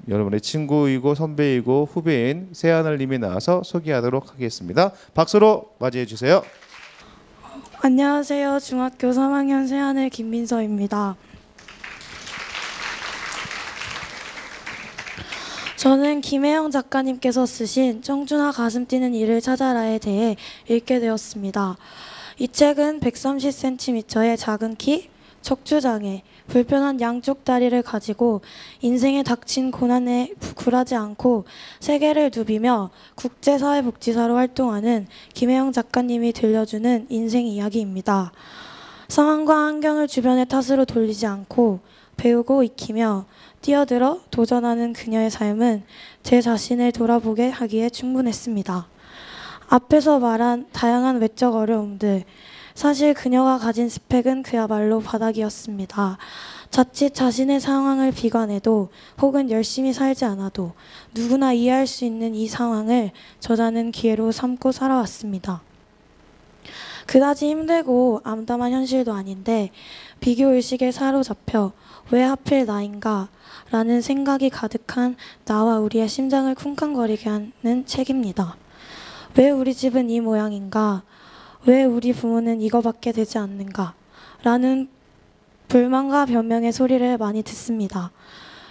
여러분의 친구이고 선배이고 후배인 새하늘님이 나와서 소개하도록 하겠습니다. 박수로 맞이해 주세요. 안녕하세요. 중학교 3학년 새하늘 김민서입니다. 저는 김혜영 작가님께서 쓰신 청춘아 가슴 뛰는 이를 찾아라에 대해 읽게 되었습니다. 이 책은 130cm의 작은 키, 척추장애, 불편한 양쪽 다리를 가지고 인생에 닥친 고난에 굴하지 않고 세계를 누비며 국제사회복지사로 활동하는 김혜영 작가님이 들려주는 인생 이야기입니다. 상황과 환경을 주변의 탓으로 돌리지 않고 배우고 익히며 뛰어들어 도전하는 그녀의 삶은 제 자신을 돌아보게 하기에 충분했습니다. 앞에서 말한 다양한 외적 어려움들, 사실 그녀가 가진 스펙은 그야말로 바닥이었습니다. 자칫 자신의 상황을 비관해도 혹은 열심히 살지 않아도 누구나 이해할 수 있는 이 상황을 저자는 기회로 삼고 살아왔습니다. 그다지 힘들고 암담한 현실도 아닌데 비교의식에 사로잡혀 왜 하필 나인가 라는 생각이 가득한 나와 우리의 심장을 쿵쾅거리게 하는 책입니다. 왜 우리 집은 이 모양인가? 왜 우리 부모는 이거밖에 되지 않는가? 라는 불만과 변명의 소리를 많이 듣습니다.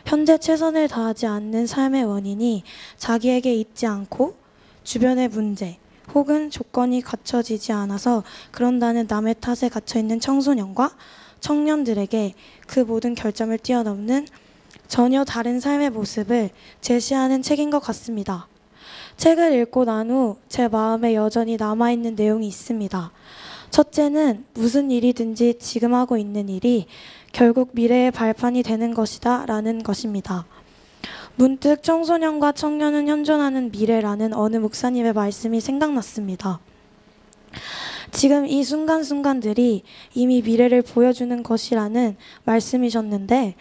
현재 최선을 다하지 않는 삶의 원인이 자기에게 있지 않고 주변의 문제 혹은 조건이 갖춰지지 않아서 그런다는 남의 탓에 갇혀있는 청소년과 청년들에게 그 모든 결점을 뛰어넘는 전혀 다른 삶의 모습을 제시하는 책인 것 같습니다. 책을 읽고 난 후 제 마음에 여전히 남아있는 내용이 있습니다. 첫째는 무슨 일이든지 지금 하고 있는 일이 결국 미래의 발판이 되는 것이다 라는 것입니다. 문득 청소년과 청년은 현존하는 미래라는 어느 목사님의 말씀이 생각났습니다. 지금 이 순간순간들이 이미 미래를 보여주는 것이라는 말씀이셨는데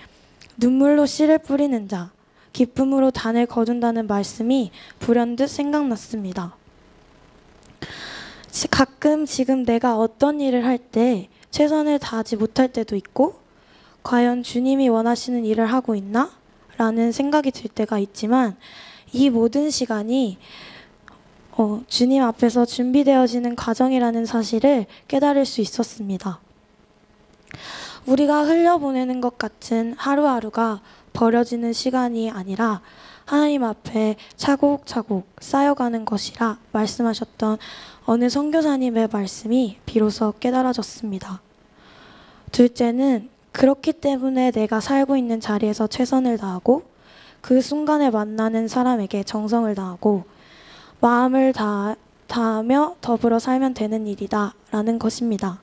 눈물로 씨를 뿌리는 자, 기쁨으로 단을 거둔다는 말씀이 불현듯 생각났습니다. 가끔 지금 내가 어떤 일을 할 때 최선을 다하지 못할 때도 있고 과연 주님이 원하시는 일을 하고 있나? 라는 생각이 들 때가 있지만 이 모든 시간이 주님 앞에서 준비되어지는 과정이라는 사실을 깨달을 수 있었습니다. 우리가 흘려보내는 것 같은 하루하루가 버려지는 시간이 아니라 하나님 앞에 차곡차곡 쌓여가는 것이라 말씀하셨던 어느 선교사님의 말씀이 비로소 깨달아졌습니다. 둘째는 그렇기 때문에 내가 살고 있는 자리에서 최선을 다하고 그 순간에 만나는 사람에게 정성을 다하고 마음을 다하며 더불어 살면 되는 일이다 라는 것입니다.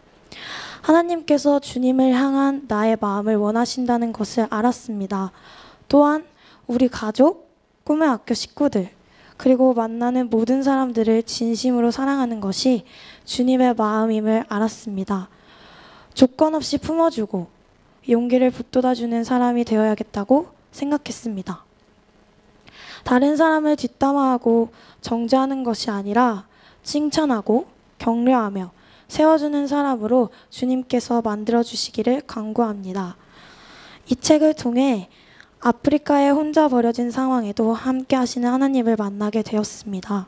하나님께서 주님을 향한 나의 마음을 원하신다는 것을 알았습니다. 또한 우리 가족, 꿈의 학교 식구들, 그리고 만나는 모든 사람들을 진심으로 사랑하는 것이 주님의 마음임을 알았습니다. 조건 없이 품어주고 용기를 북돋아주는 사람이 되어야겠다고 생각했습니다. 다른 사람을 뒷담화하고 정죄하는 것이 아니라 칭찬하고 격려하며 세워주는 사람으로 주님께서 만들어주시기를 간구합니다. 이 책을 통해 아프리카에 혼자 버려진 상황에도 함께 하시는 하나님을 만나게 되었습니다.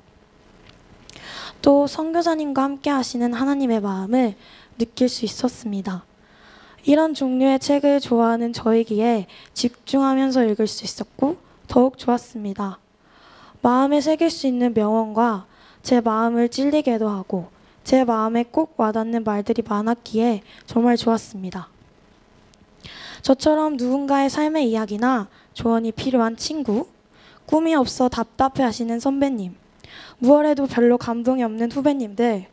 또 선교사님과 함께 하시는 하나님의 마음을 느낄 수 있었습니다. 이런 종류의 책을 좋아하는 저이기에 집중하면서 읽을 수 있었고 더욱 좋았습니다. 마음에 새길 수 있는 명언과 제 마음을 찔리게도 하고 제 마음에 꼭 와닿는 말들이 많았기에 정말 좋았습니다. 저처럼 누군가의 삶의 이야기나 조언이 필요한 친구, 꿈이 없어 답답해 하시는 선배님, 무얼해도 별로 감동이 없는 후배님들,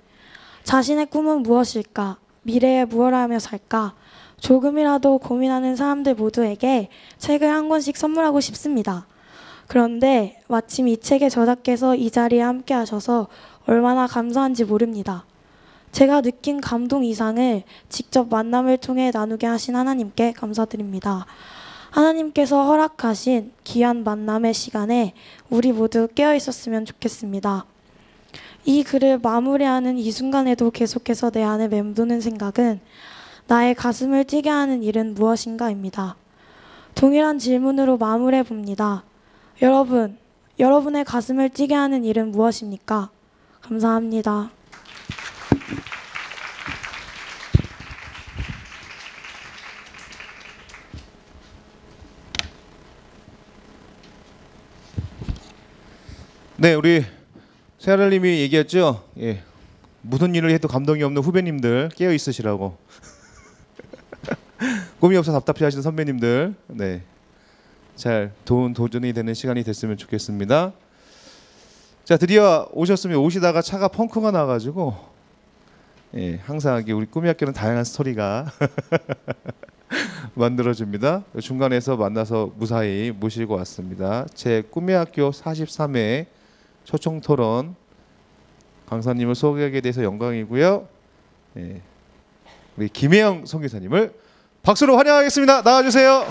자신의 꿈은 무엇일까, 미래에 무엇을 하며 살까, 조금이라도 고민하는 사람들 모두에게 책을 한 권씩 선물하고 싶습니다. 그런데 마침 이 책의 저자께서 이 자리에 함께 하셔서 얼마나 감사한지 모릅니다. 제가 느낀 감동 이상을 직접 만남을 통해 나누게 하신 하나님께 감사드립니다. 하나님께서 허락하신 귀한 만남의 시간에 우리 모두 깨어 있었으면 좋겠습니다. 이 글을 마무리하는 이 순간에도 계속해서 내 안에 맴도는 생각은 나의 가슴을 뛰게 하는 일은 무엇인가입니다. 동일한 질문으로 마무리해 봅니다. 여러분의 가슴을 뛰게 하는 일은 무엇입니까? 감사합니다. 네, 우리 세아를님이 얘기했죠. 예, 무슨 일을 해도 감동이 없는 후배님들 깨어 있으시라고. 꿈이 없어 답답해하시는 선배님들, 네, 잘 도전이 되는 시간이 됐으면 좋겠습니다. 자, 드디어 오셨으면 오시다가 차가 펑크가 나가지고, 예, 항상 우리 꿈이 학교는 다양한 스토리가 만들어집니다. 중간에서 만나서 무사히 모시고 왔습니다. 제 꿈의 학교 43회 초청 토론 강사님을 소개하게 돼서 영광이고요. 예, 우리 김혜영 선교사님을 박수로 환영하겠습니다. 나와주세요.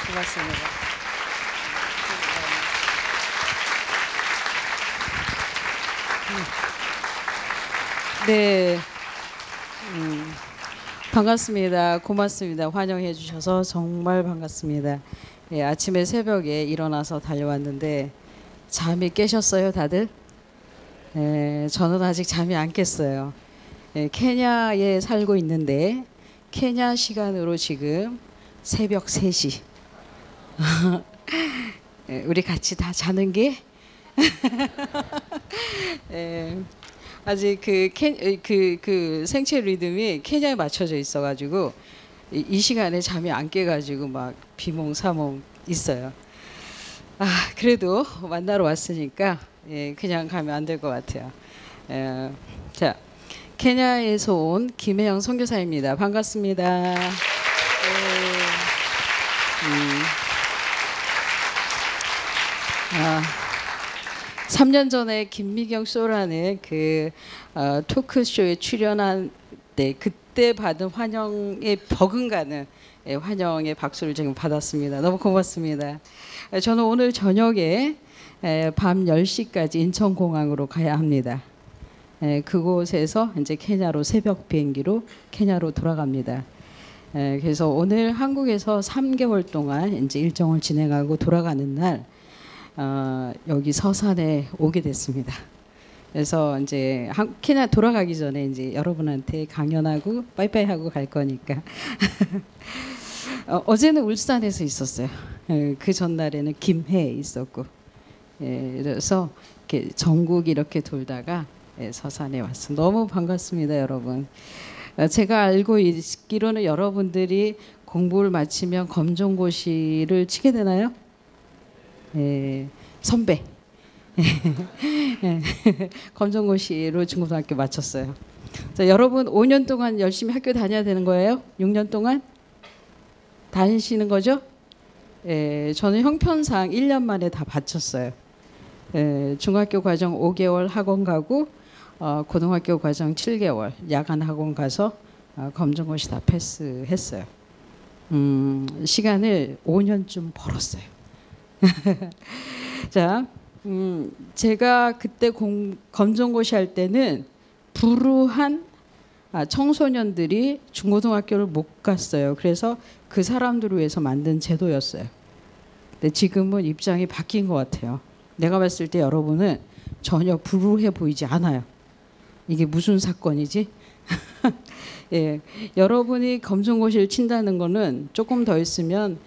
고맙습니다. 네, 반갑습니다. 고맙습니다. 환영해 주셔서 정말 반갑습니다. 예, 아침에 새벽에 일어나서 달려왔는데 잠이 깨셨어요, 다들? 예, 저는 아직 잠이 안 깼어요. 예, 케냐에 살고 있는데 케냐 시간으로 지금 새벽 3시. 예, 우리 같이 다 자는 게 예, 아직 그 생체 리듬이 케냐에 맞춰져 있어가지고 이 시간에 잠이 안 깨가지고 막 비몽사몽 있어요. 아, 그래도 만나러 왔으니까 예, 그냥 가면 안 될 것 같아요. 자, 케냐에서 온 김혜영 선교사입니다. 반갑습니다. 아, 3년 전에 김미경 쇼라는 그 토크쇼에 출연한 때 그때 받은 환영에 버금가는 예, 환영의 박수를 지금 받았습니다. 너무 고맙습니다. 저는 오늘 저녁에 밤 10시까지 인천공항으로 가야 합니다. 그곳에서 이제 케냐로 새벽 비행기로 케냐로 돌아갑니다. 그래서 오늘 한국에서 3개월 동안 이제 일정을 진행하고 돌아가는 날 여기 서산에 오게 됐습니다. 그래서 이제 케냐 돌아가기 전에 이제 여러분한테 강연하고 빠이빠이 하고 갈 거니까 어제는 울산에서 있었어요. 그 전날에는 김해에 있었고, 그래서 이렇게 전국 이렇게 돌다가 서산에 왔어. 너무 반갑습니다, 여러분. 제가 알고 있기로는 여러분들이 공부를 마치면 검정고시를 치게 되나요? 선배. 검정고시로 중고등학교 마쳤어요. 자, 여러분 5년 동안 열심히 학교 다녀야 되는 거예요? 6년 동안 다니시는 거죠? 저는 형편상 1년 만에 다 바쳤어요. 중학교 과정 5개월 학원 가고 고등학교 과정 7개월 야간 학원 가서 검정고시 다 패스했어요. 시간을 5년쯤 벌었어요. 자, 제가 그때 검정고시 할 때는 불우한 청소년들이 중고등학교를 못 갔어요. 그래서 그 사람들을 위해서 만든 제도였어요. 근데 지금은 입장이 바뀐 것 같아요. 내가 봤을 때 여러분은 전혀 불우해 보이지 않아요. 이게 무슨 사건이지? 예, 여러분이 검정고시를 친다는 거는 조금 더 있으면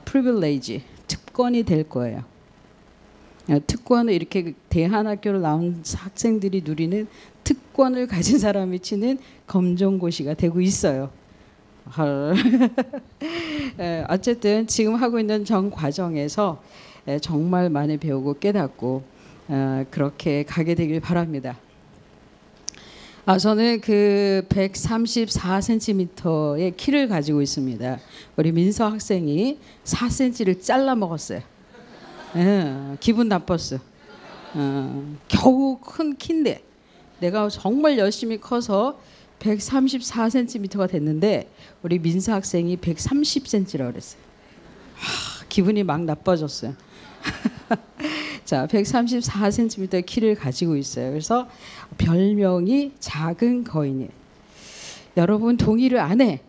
프리빌레이지, 특권이 될 거예요. 특권을 이렇게 대한학교로 나온 학생들이 누리는 특권을 가진 사람이 치는 검정고시가 되고 있어요. 어쨌든 지금 하고 있는 전 과정에서 정말 많이 배우고 깨닫고 그렇게 가게 되길 바랍니다. 저는 그 134cm의 키를 가지고 있습니다. 우리 민서 학생이 4cm를 잘라 먹었어요. 기분 나빴어. 겨우 큰 키인데 내가 정말 열심히 커서 134cm가 됐는데 우리 민서 학생이 130cm라고 그랬어요. 기분이 막 나빠졌어요. 자, 134cm 키를 가지고 있어요. 그래서 별명이 작은 거인이에요. 여러분 동의를 안 해.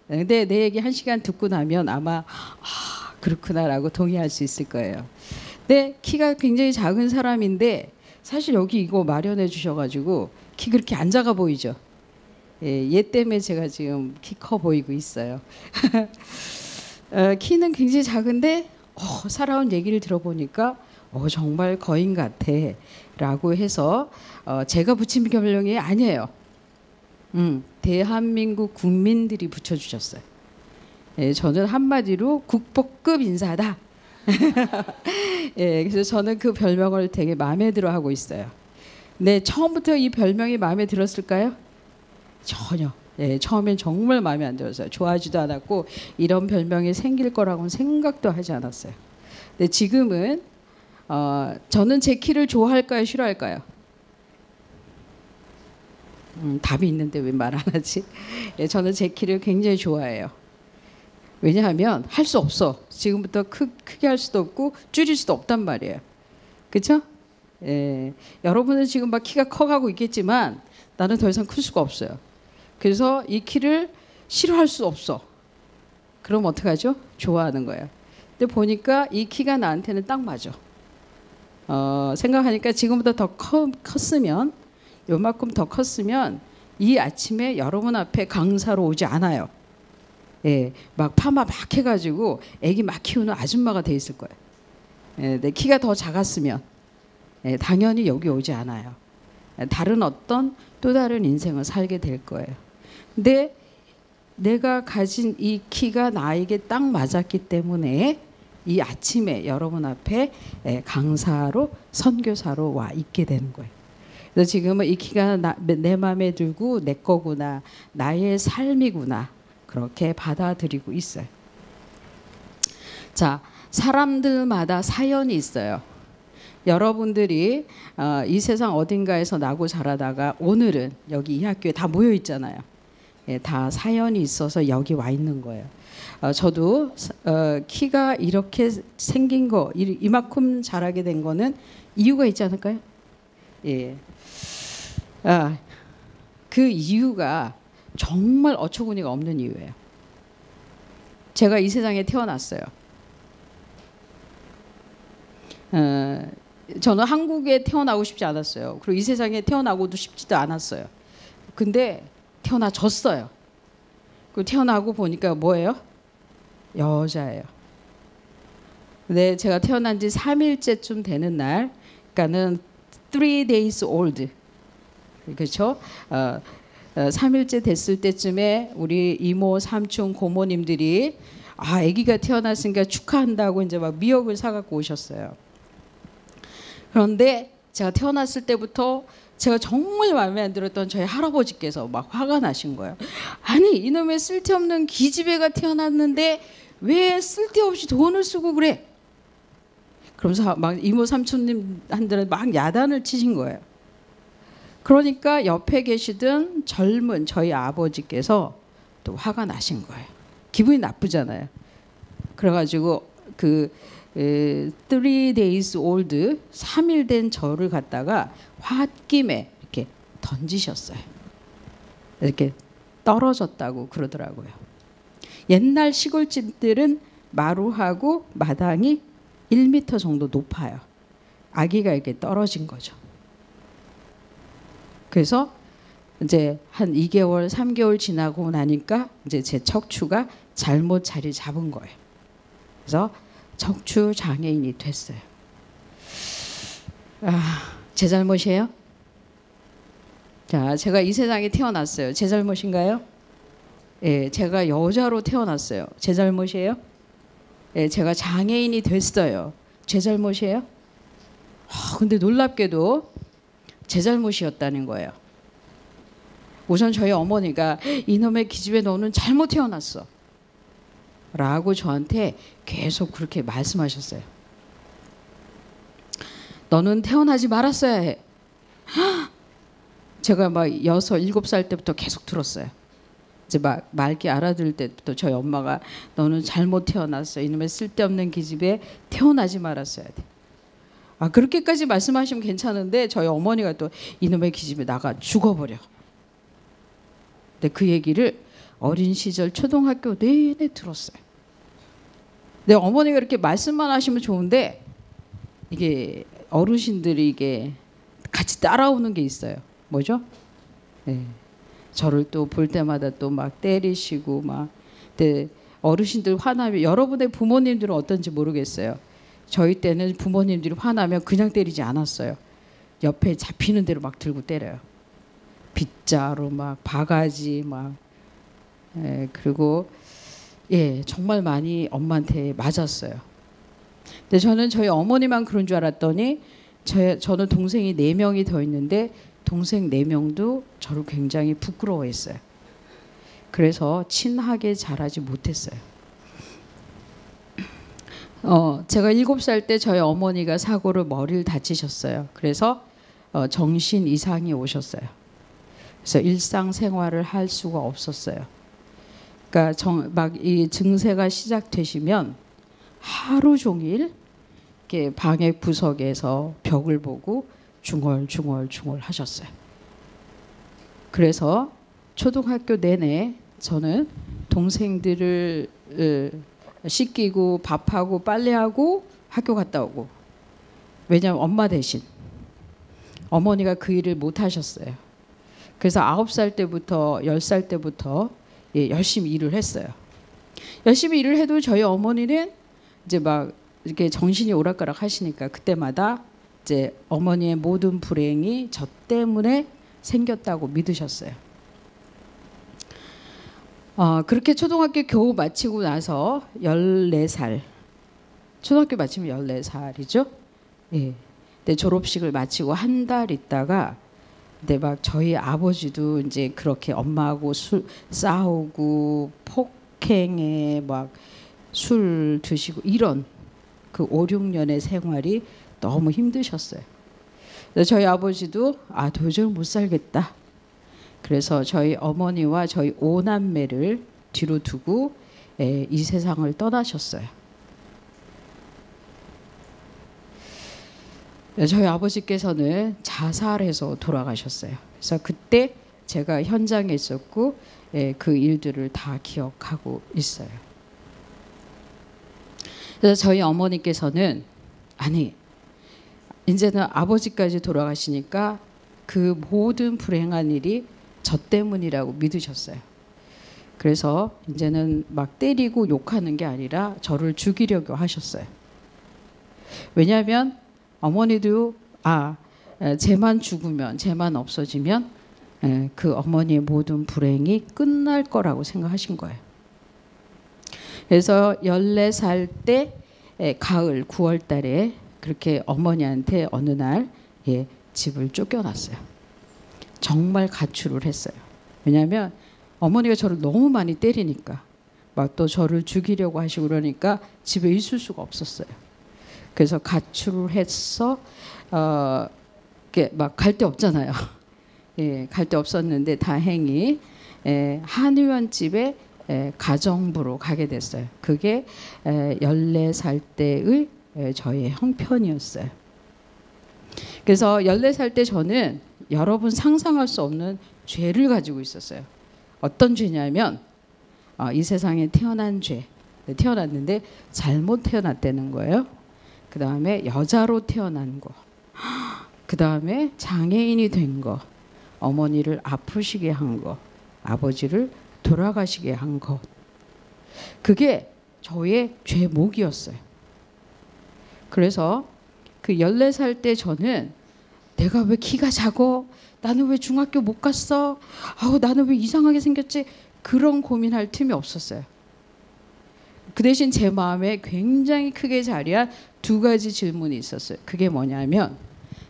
근데 내 얘기 1시간 듣고 나면 아마 그렇구나라고 동의할 수 있을 거예요. 근데 키가 굉장히 작은 사람인데 사실 여기 이거 마련해 주셔가지고 키 그렇게 안 작아 보이죠? 예, 얘 때문에 제가 지금 키 커 보이고 있어요. 키는 굉장히 작은데 살아온 얘기를 들어보니까 정말 거인 같아 라고 해서 제가 붙인 별명이 아니에요. 대한민국 국민들이 붙여주셨어요. 예, 저는 한마디로 국보급 인사다. 예, 그래서 저는 그 별명을 되게 마음에 들어 하고 있어요. 네, 처음부터 이 별명이 마음에 들었을까요? 전혀. 예, 처음엔 정말 마음에 안 들었어요. 좋아하지도 않았고 이런 별명이 생길 거라고는 생각도 하지 않았어요. 근데 지금은 저는 제 키를 좋아할까요, 싫어할까요? 답이 있는데 왜 말 안 하지? 예, 저는 제 키를 굉장히 좋아해요. 왜냐하면 할 수 없어. 지금부터 크게 할 수도 없고 줄일 수도 없단 말이에요. 그렇죠? 예, 여러분은 지금 막 키가 커가고 있겠지만 나는 더 이상 클 수가 없어요. 그래서 이 키를 싫어할 수 없어. 그럼 어떡하죠? 좋아하는 거예요. 근데 보니까 이 키가 나한테는 딱 맞아. 생각하니까 지금보다 더 컸으면 요만큼 더 컸으면 이 아침에 여러분 앞에 강사로 오지 않아요. 예, 막 파마 막 해가지고 애기 막 키우는 아줌마가 돼 있을 거예요. 예, 내 키가 더 작았으면 당연히 여기 오지 않아요. 다른 어떤 또 다른 인생을 살게 될 거예요. 근데 내가 가진 이 키가 나에게 딱 맞았기 때문에 이 아침에 여러분 앞에 강사로 선교사로 와 있게 되는 거예요. 그래서 지금은 이 키가 내 마음에 들고 내 거구나, 나의 삶이구나 그렇게 받아들이고 있어요. 자, 사람들마다 사연이 있어요. 여러분들이 이 세상 어딘가에서 나고 자라다가 오늘은 여기 이 학교에 다 모여 있잖아요. 예, 다 사연이 있어서 여기 와 있는 거예요. 저도 키가 이렇게 생긴 거 이만큼 자라게 된 거는 이유가 있지 않을까요? 예. 그 이유가 정말 어처구니가 없는 이유예요. 제가 이 세상에 태어났어요. 저는 한국에 태어나고 싶지 않았어요. 그리고 이 세상에 태어나고도 싶지도 않았어요. 근데 태어나졌어요. 그리고 태어나고 보니까 뭐예요? 여자예요. 근데 제가 태어난 지 3일째쯤 되는 날, 그러니까는 3 days old. 그렇죠? 3일째 됐을 때쯤에 우리 이모, 삼촌, 고모님들이 아기가 태어났으니까 축하한다고 이제 막 미역을 사갖고 오셨어요. 그런데 제가 태어났을 때부터 제가 정말 마음에 안 들었던 저희 할아버지께서 막 화가 나신 거예요. 아니 이놈의 쓸데없는 기집애가 태어났는데 왜 쓸데없이 돈을 쓰고 그래? 그러면서 막 이모 삼촌님한테는 막 야단을 치신 거예요. 그러니까 옆에 계시던 젊은 저희 아버지께서 또 화가 나신 거예요. 기분이 나쁘잖아요. 그래가지고 그 3 days old 3일 된 저를 갖다가 홧김에 이렇게 던지셨어요. 이렇게 떨어졌다고 그러더라고요. 옛날 시골집들은 마루하고 마당이 1m 정도 높아요. 아기가 이렇게 떨어진 거죠. 그래서 이제 한 2개월, 3개월 지나고 나니까 이제 제 척추가 잘못 자리 잡은 거예요. 그래서 척추 장애인이 됐어요. 제 잘못이에요? 자, 제가 이 세상에 태어났어요. 제 잘못인가요? 예, 제가 여자로 태어났어요. 제 잘못이에요? 예, 제가 장애인이 됐어요. 제 잘못이에요? 근데 놀랍게도 제 잘못이었다는 거예요. 우선 저희 어머니가 이놈의 기집애 너는 잘못 태어났어 라고 저한테 계속 그렇게 말씀하셨어요. 너는 태어나지 말았어야 해. 제가 막 6, 7살 때부터 계속 들었어요. 이제 막 맑게 알아들을 때부터 저희 엄마가 너는 잘못 태어났어. 이놈의 쓸데없는 기집애 태어나지 말았어야 돼. 그렇게까지 말씀하시면 괜찮은데 저희 어머니가 또 이놈의 기집애 나가 죽어버려. 근데 그 얘기를 어린 시절 초등학교 내내 들었어요. 근데 어머니가 이렇게 말씀만 하시면 좋은데 이게 어르신들이 이게 같이 따라오는 게 있어요. 뭐죠? 네. 저를 또 볼 때마다 또 막 때리시고 막. 근데 어르신들 화나면 여러분의 부모님들은 어떤지 모르겠어요. 저희 때는 부모님들이 화나면 그냥 때리지 않았어요. 옆에 잡히는 대로 막 들고 때려요. 빗자루 막 바가지 막. 그리고 정말 많이 엄마한테 맞았어요. 근데 저는 저희 어머니만 그런 줄 알았더니 저는 동생이 4명이 더 있는데 동생 4명도 저를 굉장히 부끄러워했어요. 그래서 친하게 자라지 못했어요. 제가 7살 때 저희 어머니가 사고로 머리를 다치셨어요. 그래서 정신 이상이 오셨어요. 그래서 일상생활을 할 수가 없었어요. 그러니까 막 이 증세가 시작되시면 하루 종일 이렇게 방의 구석에서 벽을 보고 중얼중얼 하셨어요. 그래서 초등학교 내내 저는 동생들을 씻기고 밥하고 빨래하고 학교 갔다 오고. 왜냐하면 엄마 대신 어머니가 그 일을 못 하셨어요. 그래서 9살 때부터 10살 때부터 열심히 일을 했어요. 열심히 일을 해도 저희 어머니는 이제 막 이렇게 정신이 오락가락 하시니까 그때마다 이제 어머니의 모든 불행이 저 때문에 생겼다고 믿으셨어요. 그렇게 초등학교 겨우 마치고 나서 14살, 초등학교 마치면 14살이죠. 예. 근데 졸업식을 마치고 한 달 있다가, 근데 막 저희 아버지도 이제 그렇게 엄마하고 싸우고 폭행에 막 술 드시고 이런 그 5, 6년의 생활이 너무 힘드셨어요. 그래서 저희 아버지도 도저히 못 살겠다. 그래서 저희 어머니와 저희 5남매를 뒤로 두고 이 세상을 떠나셨어요. 저희 아버지께서는 자살해서 돌아가셨어요. 그래서 그때 제가 현장에 있었고 그 일들을 다 기억하고 있어요. 그래서 저희 어머니께서는 이제는 아버지까지 돌아가시니까 그 모든 불행한 일이 저 때문이라고 믿으셨어요. 그래서 이제는 막 때리고 욕하는 게 아니라 저를 죽이려고 하셨어요. 왜냐하면 어머니도 쟤만 죽으면, 쟤만 없어지면 그 어머니의 모든 불행이 끝날 거라고 생각하신 거예요. 그래서 14살 때 가을 9월 달에 그렇게 어머니한테 어느 날 집을 쫓겨났어요. 정말 가출을 했어요. 왜냐하면 어머니가 저를 너무 많이 때리니까 막 또 저를 죽이려고 하시고 그러니까 집에 있을 수가 없었어요. 그래서 가출을 해서 막 갈 데 없잖아요. 갈 데 없었는데 다행히 한의원 집에 가정부로 가게 됐어요. 그게 14살 때의 저의 형편이었어요. 그래서 14살 때 저는 여러분 상상할 수 없는 죄를 가지고 있었어요. 어떤 죄냐면 이 세상에 태어난 죄. 태어났는데 잘못 태어났다는 거예요. 그 다음에 여자로 태어난 거. 그 다음에 장애인이 된 거. 어머니를 아프시게 한 거. 아버지를 돌아가시게 한 것. 그게 저의 죄목이었어요. 그래서 그 14살 때 저는 내가 왜 키가 작어? 나는 왜 중학교 못 갔어? 나는 왜 이상하게 생겼지? 그런 고민할 틈이 없었어요. 그 대신 제 마음에 굉장히 크게 자리한 2가지 질문이 있었어요. 그게 뭐냐면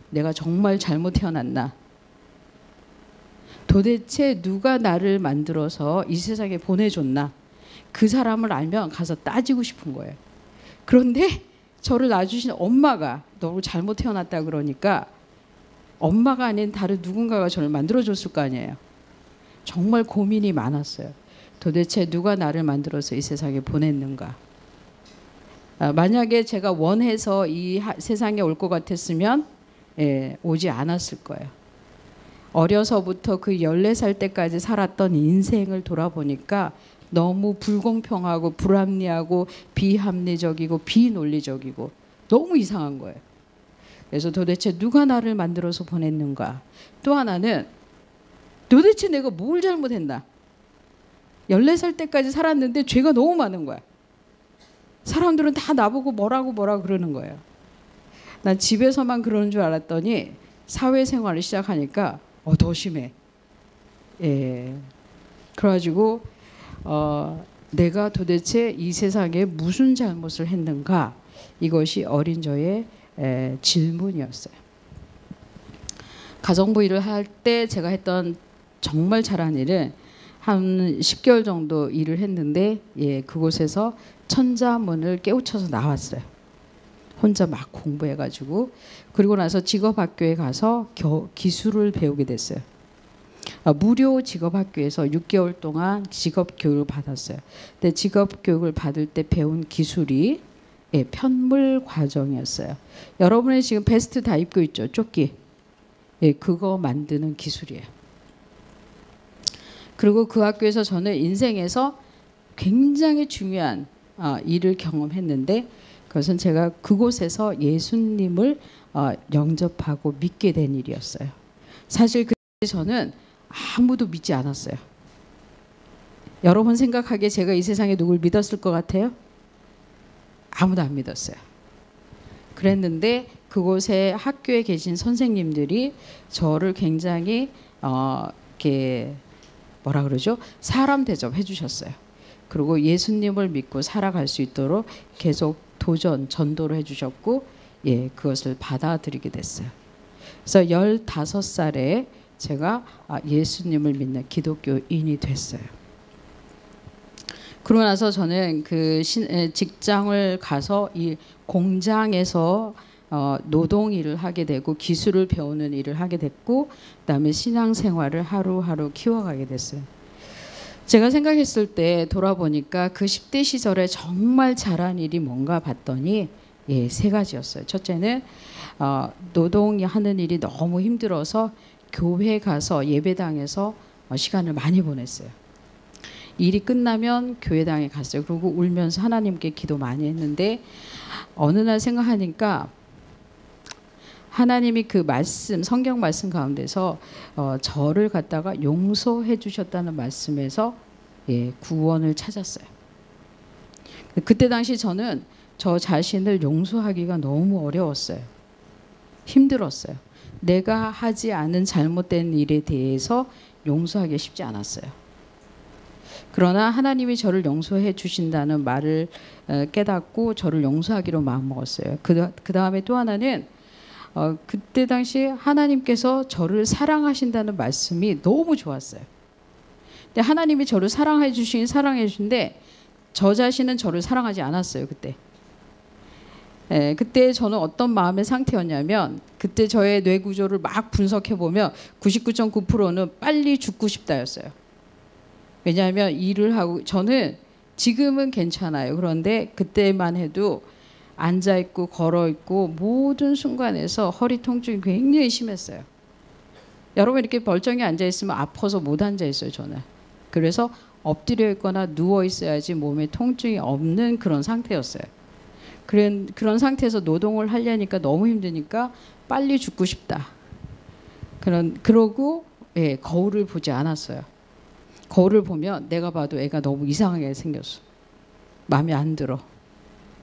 내가 정말 잘못 태어났나? 도대체 누가 나를 만들어서 이 세상에 보내줬나? 그 사람을 알면 가서 따지고 싶은 거예요. 그런데 저를 낳아주신 엄마가 너를 잘못 태어났다 그러니까 엄마가 아닌 다른 누군가가 저를 만들어줬을 거 아니에요. 정말 고민이 많았어요. 도대체 누가 나를 만들어서 이 세상에 보냈는가? 만약에 제가 원해서 이 세상에 올 것 같았으면 오지 않았을 거예요. 어려서부터 그 14살 때까지 살았던 인생을 돌아보니까 너무 불공평하고 불합리하고 비합리적이고 비논리적이고 너무 이상한 거예요. 그래서 도대체 누가 나를 만들어서 보냈는가. 또 하나는 도대체 내가 뭘 잘못했나. 14살 때까지 살았는데 죄가 너무 많은 거야. 사람들은 다 나보고 뭐라고 그러는 거예요. 난 집에서만 그러는 줄 알았더니 사회생활을 시작하니까 더 심해. 그래가지고 내가 도대체 이 세상에 무슨 잘못을 했는가. 이것이 어린 저의 질문이었어요. 가정부 일을 할 때 제가 했던 정말 잘한 일은 한 10개월 정도 일을 했는데 그곳에서 천자문을 깨우쳐서 나왔어요. 혼자 막 공부해가지고. 그리고 나서 직업학교에 가서 기술을 배우게 됐어요. 무료 직업학교에서 6개월 동안 직업교육을 받았어요. 근데 직업교육을 받을 때 배운 기술이 편물 과정이었어요. 여러분의 지금 베스트 다 입고 있죠? 조끼. 그거 만드는 기술이에요. 그리고 그 학교에서 저는 인생에서 굉장히 중요한 일을 경험했는데 그것은 제가 그곳에서 예수님을 영접하고 믿게 된 일이었어요. 사실 그때 저는 아무도 믿지 않았어요. 여러분 생각하기에 제가 이 세상에 누굴 믿었을 것 같아요? 아무도 안 믿었어요. 그랬는데 그곳에 학교에 계신 선생님들이 저를 굉장히 이렇게 뭐라 그러죠? 사람 대접해 주셨어요. 그리고 예수님을 믿고 살아갈 수 있도록 계속 전도를 해주셨고 그것을 받아들이게 됐어요. 그래서 15살에 제가 예수님을 믿는 기독교인이 됐어요. 그러고 나서 저는 그 직장을 가서 이 공장에서 노동 일을 하게 되고 기술을 배우는 일을 하게 됐고 그다음에 신앙생활을 하루하루 키워가게 됐어요. 제가 생각했을 때 돌아보니까 그 10대 시절에 정말 잘한 일이 뭔가 봤더니 3가지였어요. 첫째는 노동하는 일이 너무 힘들어서 교회 가서 예배당에서 시간을 많이 보냈어요. 일이 끝나면 교회당에 갔어요. 그리고 울면서 하나님께 기도 많이 했는데 어느 날 생각하니까 하나님이 그 말씀, 성경 말씀 가운데서 저를 갖다가 용서해 주셨다는 말씀에서 구원을 찾았어요. 그때 당시 저는 저 자신을 용서하기가 너무 어려웠어요. 힘들었어요. 내가 하지 않은 잘못된 일에 대해서 용서하기 쉽지 않았어요. 그러나 하나님이 저를 용서해 주신다는 말을 깨닫고 저를 용서하기로 마음먹었어요. 그 다음에 또 하나는 그때 당시 하나님께서 저를 사랑하신다는 말씀이 너무 좋았어요. 근데 하나님이 저를 사랑해 주신데 저 자신은 저를 사랑하지 않았어요. 그때 저는 어떤 마음의 상태였냐면 그때 저의 뇌 구조를 막 분석해 보면 99.9%는 빨리 죽고 싶다였어요. 왜냐하면 일을 하고 저는 지금은 괜찮아요. 그런데 그때만 해도 앉아 있고 걸어 있고 모든 순간에서 허리 통증이 굉장히 심했어요. 여러분 이렇게 멀쩡히 앉아 있으면 아파서 못 앉아 있어요. 저는. 그래서 엎드려 있거나 누워 있어야지 몸에 통증이 없는 그런 상태였어요. 그런 상태에서 노동을 하려니까 너무 힘드니까 빨리 죽고 싶다. 그러고 거울을 보지 않았어요. 거울을 보면 내가 봐도 애가 너무 이상하게 생겼어. 마음에 안 들어.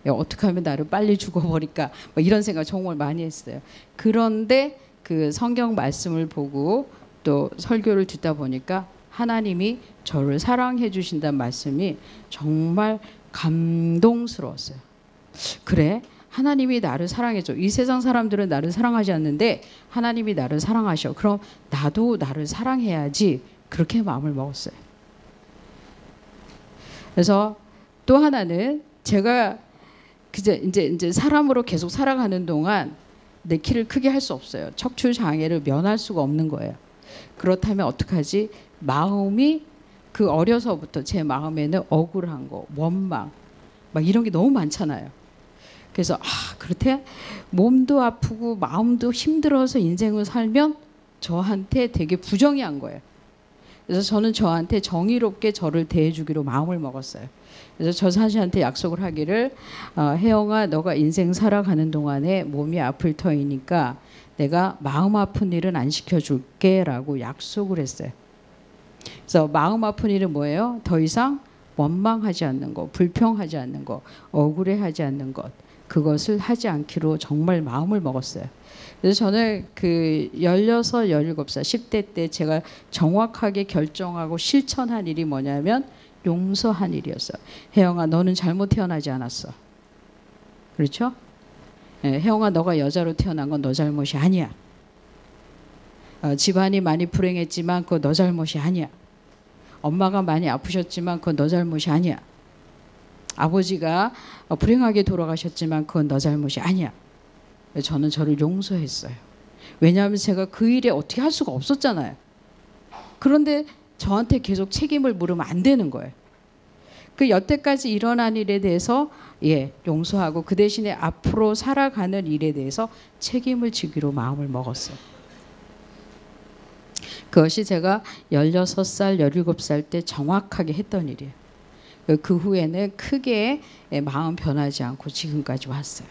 어떻게 하면 나를 빨리 죽어버릴까 이런 생각 정말 많이 했어요. 그런데 그 성경 말씀을 보고 또 설교를 듣다 보니까 하나님이 저를 사랑해 주신다는 말씀이 정말 감동스러웠어요. 그래, 하나님이 나를 사랑해줘. 이 세상 사람들은 나를 사랑하지 않는데 하나님이 나를 사랑하셔. 그럼 나도 나를 사랑해야지. 그렇게 마음을 먹었어요. 그래서 또 하나는 제가 이제 사람으로 계속 살아가는 동안 내 키를 크게 할 수 없어요. 척추 장애를 면할 수가 없는 거예요. 그렇다면 어떡하지? 마음이 그 어려서부터 제 마음에는 억울한 거, 원망 막 이런 게 너무 많잖아요. 그래서 그렇대 몸도 아프고 마음도 힘들어서 인생을 살면 저한테 되게 부정의한 거예요. 그래서 저는 저한테 정의롭게 저를 대해주기로 마음을 먹었어요. 그래서 저 사실한테 약속을 하기를 혜영아 너가 인생 살아가는 동안에 몸이 아플 터이니까 내가 마음 아픈 일은 안 시켜줄게 라고 약속을 했어요. 그래서 마음 아픈 일은 뭐예요? 더 이상 원망하지 않는 것, 불평하지 않는 것, 억울해하지 않는 것, 그것을 하지 않기로 정말 마음을 먹었어요. 그래서 저는 그 16, 17살 10대 때 제가 정확하게 결정하고 실천한 일이 뭐냐면 용서한 일이었어요. 혜영아 너는 잘못 태어나지 않았어. 그렇죠? 혜영아 너가 여자로 태어난 건 너 잘못이 아니야. 집안이 많이 불행했지만 그거 너 잘못이 아니야. 엄마가 많이 아프셨지만 그건 너 잘못이 아니야. 아버지가 불행하게 돌아가셨지만 그건 너 잘못이 아니야. 저는 저를 용서했어요. 왜냐하면 제가 그 일에 어떻게 할 수가 없었잖아요. 그런데 저한테 계속 책임을 물으면 안 되는 거예요. 그 여태까지 일어난 일에 대해서 용서하고 그 대신에 앞으로 살아가는 일에 대해서 책임을 지기로 마음을 먹었어요. 그것이 제가 16살, 17살 때 정확하게 했던 일이에요. 그 후에는 크게 마음 변하지 않고 지금까지 왔어요.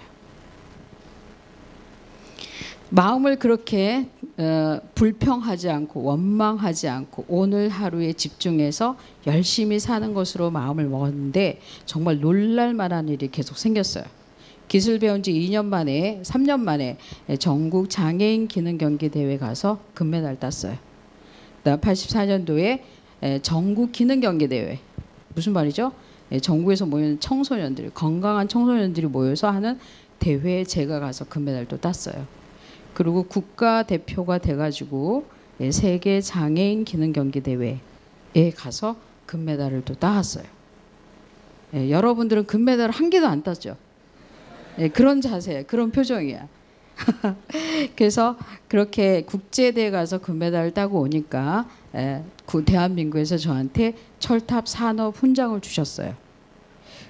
마음을 그렇게 불평하지 않고 원망하지 않고 오늘 하루에 집중해서 열심히 사는 것으로 마음을 먹었는데 정말 놀랄 만한 일이 계속 생겼어요. 기술 배운 지 2년 만에 3년 만에 전국 장애인 기능 경기 대회 가서 금메달 땄어요. 84년도에 전국 기능 경기 대회. 무슨 말이죠? 전국에서 모이는 청소년들, 건강한 청소년들이 모여서 하는 대회에 제가 가서 금메달도 땄어요. 그리고 국가대표가 돼가지고 세계 장애인 기능 경기 대회에 가서 금메달을 또 따왔어요. 여러분들은 금메달 한 개도 안 땄죠? 그런 자세, 그런 표정이야. 그래서 그렇게 국제대회 가서 금메달을 따고 오니까 대한민국에서 저한테 철탑 산업 훈장을 주셨어요.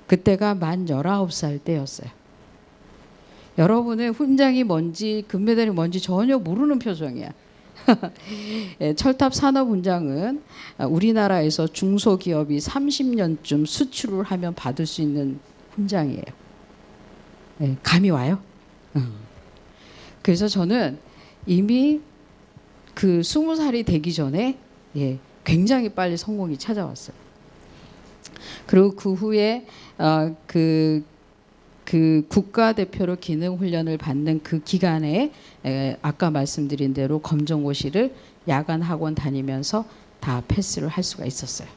그때가 만 19살 때였어요. 여러분의 훈장이 뭔지 금메달이 뭔지 전혀 모르는 표정이야. 철탑 산업 훈장은 우리나라에서 중소기업이 30년쯤 수출을 하면 받을 수 있는 훈장이에요. 감이 와요? 그래서 저는 이미 그 20살이 되기 전에 굉장히 빨리 성공이 찾아왔어요. 그리고 그 후에 그 국가대표로 기능 훈련을 받는 그 기간에 아까 말씀드린 대로 검정고시를 야간 학원 다니면서 다 패스를 할 수가 있었어요.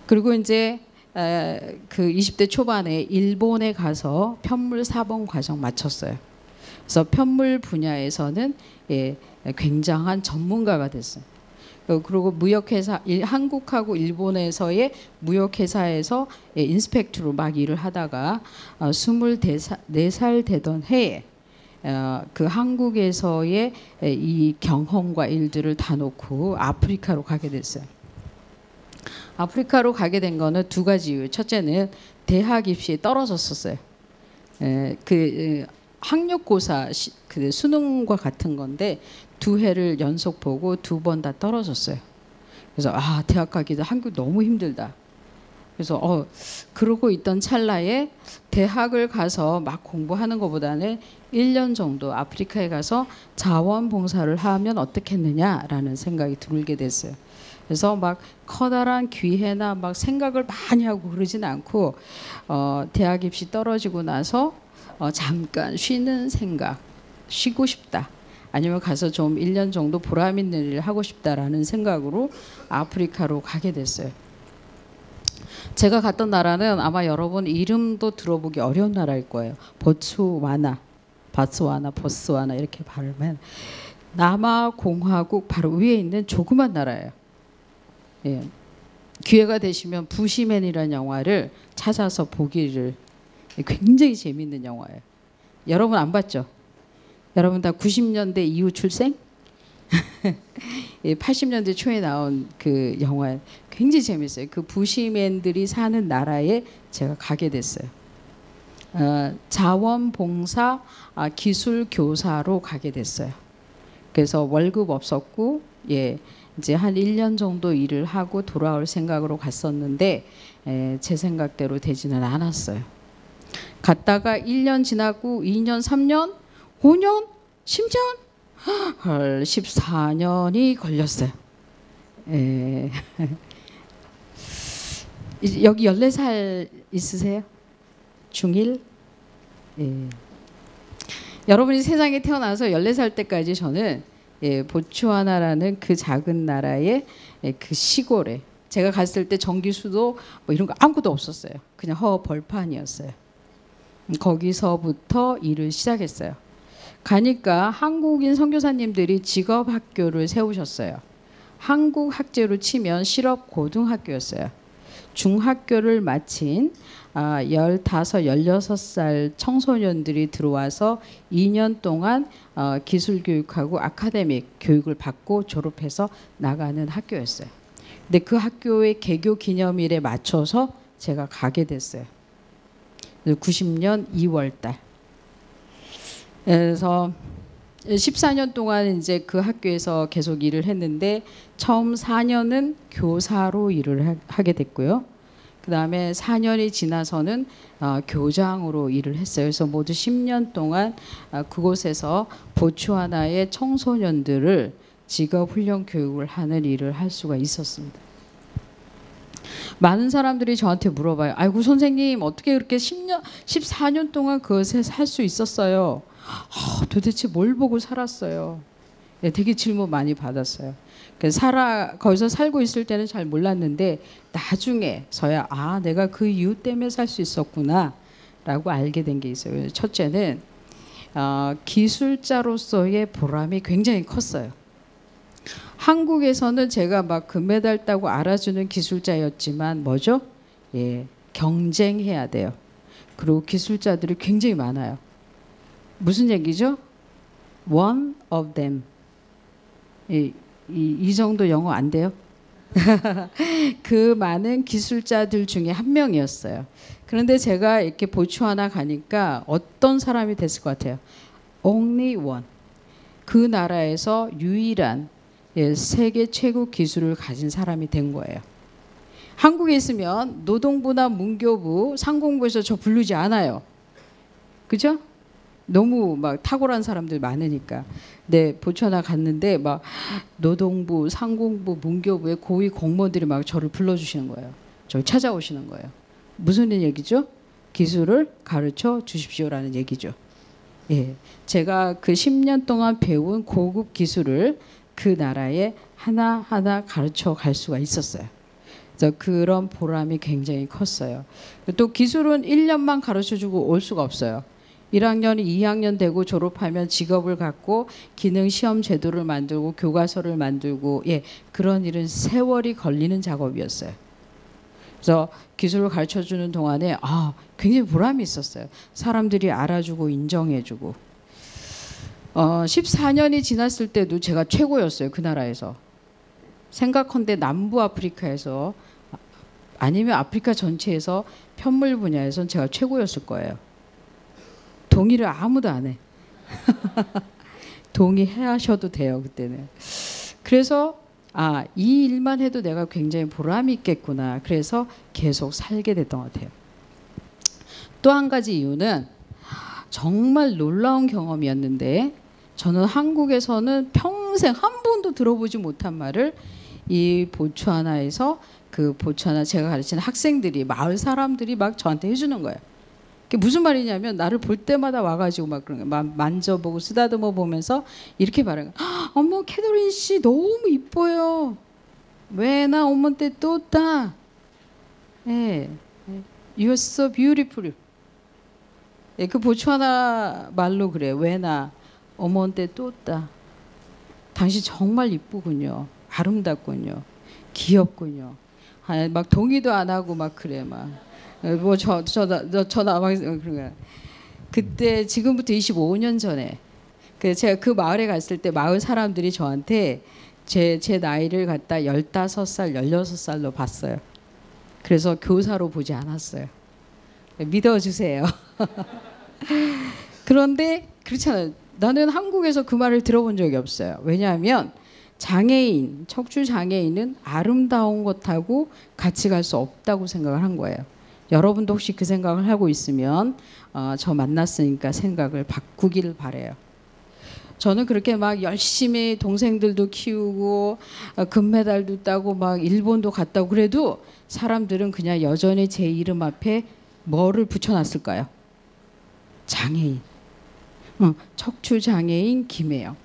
그리고 이제 그 20대 초반에 일본에 가서 편물 사범 과정 마쳤어요. 그래서 편물 분야에서는 굉장한 전문가가 됐어요. 그리고 무역회사, 한국하고 일본에서의 무역회사에서 인스펙터로 막 일을 하다가 24살 되던 해에 그 한국에서의 이 경험과 일들을 다 놓고 아프리카로 가게 됐어요. 아프리카로 가게 된 거는 두 가지 이유. 첫째는 대학 입시에 떨어졌었어요. 학력고사 그 수능과 같은 건데 2회를 연속 보고 2번 다 떨어졌어요. 그래서 대학 가기도 한국 너무 힘들다. 그래서 그러고 있던 찰나에 대학을 가서 막 공부하는 것보다는 1년 정도 아프리카에 가서 자원봉사를 하면 어떻겠느냐라는 생각이 들게 됐어요. 그래서 막 커다란 기회나 막 생각을 많이 하고 그러진 않고 대학 입시 떨어지고 나서 잠깐 쉬는 생각, 쉬고 싶다. 아니면 가서 좀 1년 정도 보람 있는 일을 하고 싶다라는 생각으로 아프리카로 가게 됐어요. 제가 갔던 나라는 아마 여러분 이름도 들어보기 어려운 나라일 거예요. 보츠와나 이렇게 발음은 남아공화국 바로 위에 있는 조그만 나라예요. 기회가 되시면 부시맨이라는 영화를 찾아서 보기를 굉장히 재미있는 영화예요. 여러분 안 봤죠? 여러분 다 90년대 이후 출생? 80년대 초에 나온 그 영화 굉장히 재밌어요. 그 부시맨들이 사는 나라에 제가 가게 됐어요. 자원봉사 기술교사로 가게 됐어요. 그래서 월급 없었고 이제 한 1년 정도 일을 하고 돌아올 생각으로 갔었는데 제 생각대로 되지는 않았어요. 갔다가 1년 지나고 2년, 3년, 5년, 10년, 헐 14년이 걸렸어요. 여기 14살 있으세요? 중1? 여러분이 세상에 태어나서 14살 때까지 저는 보츠와나라는 그 작은 나라의 그 시골에 제가 갔을 때 전기수도 뭐 이런 거 아무것도 없었어요. 그냥 벌판이었어요. 거기서부터 일을 시작했어요. 가니까 한국인 선교사님들이 직업학교를 세우셨어요. 한국 학제로 치면 실업고등학교였어요. 중학교를 마친 15, 16살 청소년들이 들어와서 2년 동안 기술교육하고 아카데믹 교육을 받고 졸업해서 나가는 학교였어요. 근데 그 학교의 개교 기념일에 맞춰서 제가 가게 됐어요. 90년 2월 달. 그래서 14년 동안 이제 그 학교에서 계속 일을 했는데 처음 4년은 교사로 일을 하게 됐고요. 그다음에 4년이 지나서는 교장으로 일을 했어요. 그래서 모두 10년 동안 그곳에서 보츠와나의 청소년들을 직업 훈련 교육을 하는 일을 할 수가 있었습니다. 많은 사람들이 저한테 물어봐요. 아이고 선생님 어떻게 그렇게 14년 동안 그것에 살 수 있었어요? 도대체 뭘 보고 살았어요? 되게 질문 많이 받았어요. 거기서 살고 있을 때는 잘 몰랐는데 나중에서야 내가 그 이유 때문에 살 수 있었구나 라고 알게 된 게 있어요. 첫째는 기술자로서의 보람이 굉장히 컸어요. 한국에서는 제가 막 금메달 따고 알아주는 기술자였지만 뭐죠? 경쟁해야 돼요. 그리고 기술자들이 굉장히 많아요. 무슨 얘기죠? One of them. 이 정도 영어 안 돼요? 그 많은 기술자들 중에 한 명이었어요. 그런데 제가 이렇게 보츠와나 가니까 어떤 사람이 됐을 것 같아요? Only one. 그 나라에서 유일한 세계 최고 기술을 가진 사람이 된 거예요. 한국에 있으면 노동부나 문교부, 상공부에서 저 부르지 않아요. 그죠? 너무 막 탁월한 사람들 많으니까. 네, 보츠와나 갔는데 막 노동부, 상공부, 문교부의 고위 공무원들이 막 저를 불러주시는 거예요. 저를 찾아오시는 거예요. 무슨 얘기죠? 기술을 가르쳐 주십시오라는 얘기죠. 제가 그 10년 동안 배운 고급 기술을 그 나라에 하나하나 가르쳐 갈 수가 있었어요. 그래서 그런 보람이 굉장히 컸어요. 또 기술은 1년만 가르쳐주고 올 수가 없어요. 1학년이 2학년 되고 졸업하면 직업을 갖고 기능 시험 제도를 만들고 교과서를 만들고 그런 일은 세월이 걸리는 작업이었어요. 그래서 기술을 가르쳐주는 동안에 굉장히 보람이 있었어요. 사람들이 알아주고 인정해주고 14년이 지났을 때도 제가 최고였어요. 그 나라에서. 생각컨대 남부 아프리카에서 아니면 아프리카 전체에서 편물 분야에선 제가 최고였을 거예요. 동의를 아무도 안 해. 동의하셔도 돼요. 그때는. 그래서 이 일만 해도 내가 굉장히 보람이 있겠구나. 그래서 계속 살게 됐던 것 같아요. 또 한 가지 이유는 정말 놀라운 경험이었는데 저는 한국에서는 평생 한 번도 들어보지 못한 말을 이 보츠와나에서 그 보츠와나 제가 가르치는 학생들이 마을 사람들이 막 저한테 해주는 거예요. 그게 무슨 말이냐면 나를 볼 때마다 와가지고 막 그런 거예요. 만져보고 쓰다듬어 보면서 이렇게 말하는 거예요. 어머 캐더린 씨 너무 이뻐요. 왜 나 어머때 또따. You're so beautiful. 그 보츠와나 말로 그래요. 왜 나 어머때 또따. 당신 정말 이쁘군요. 아름답군요. 귀엽군요. 막 동의도 안 하고 막 그래 막. 뭐 저나 막 그런 거야. 그때 지금부터 25년 전에 제가 그 마을에 갔을 때 마을 사람들이 저한테 제 나이를 갖다 15살, 16살로 봤어요. 그래서 교사로 보지 않았어요. 믿어주세요. 그런데 그렇잖아요. 나는 한국에서 그 말을 들어본 적이 없어요. 왜냐하면 장애인, 척추 장애인은 아름다운 것하고 같이 갈 수 없다고 생각을 한 거예요. 여러분도 혹시 그 생각을 하고 있으면 저 만났으니까 생각을 바꾸기를 바래요. 저는 그렇게 막 열심히 동생들도 키우고 금메달도 따고 막 일본도 갔다고 그래도 사람들은 그냥 여전히 제 이름 앞에 뭐를 붙여놨을까요? 장애인. 척추 장애인 김혜영.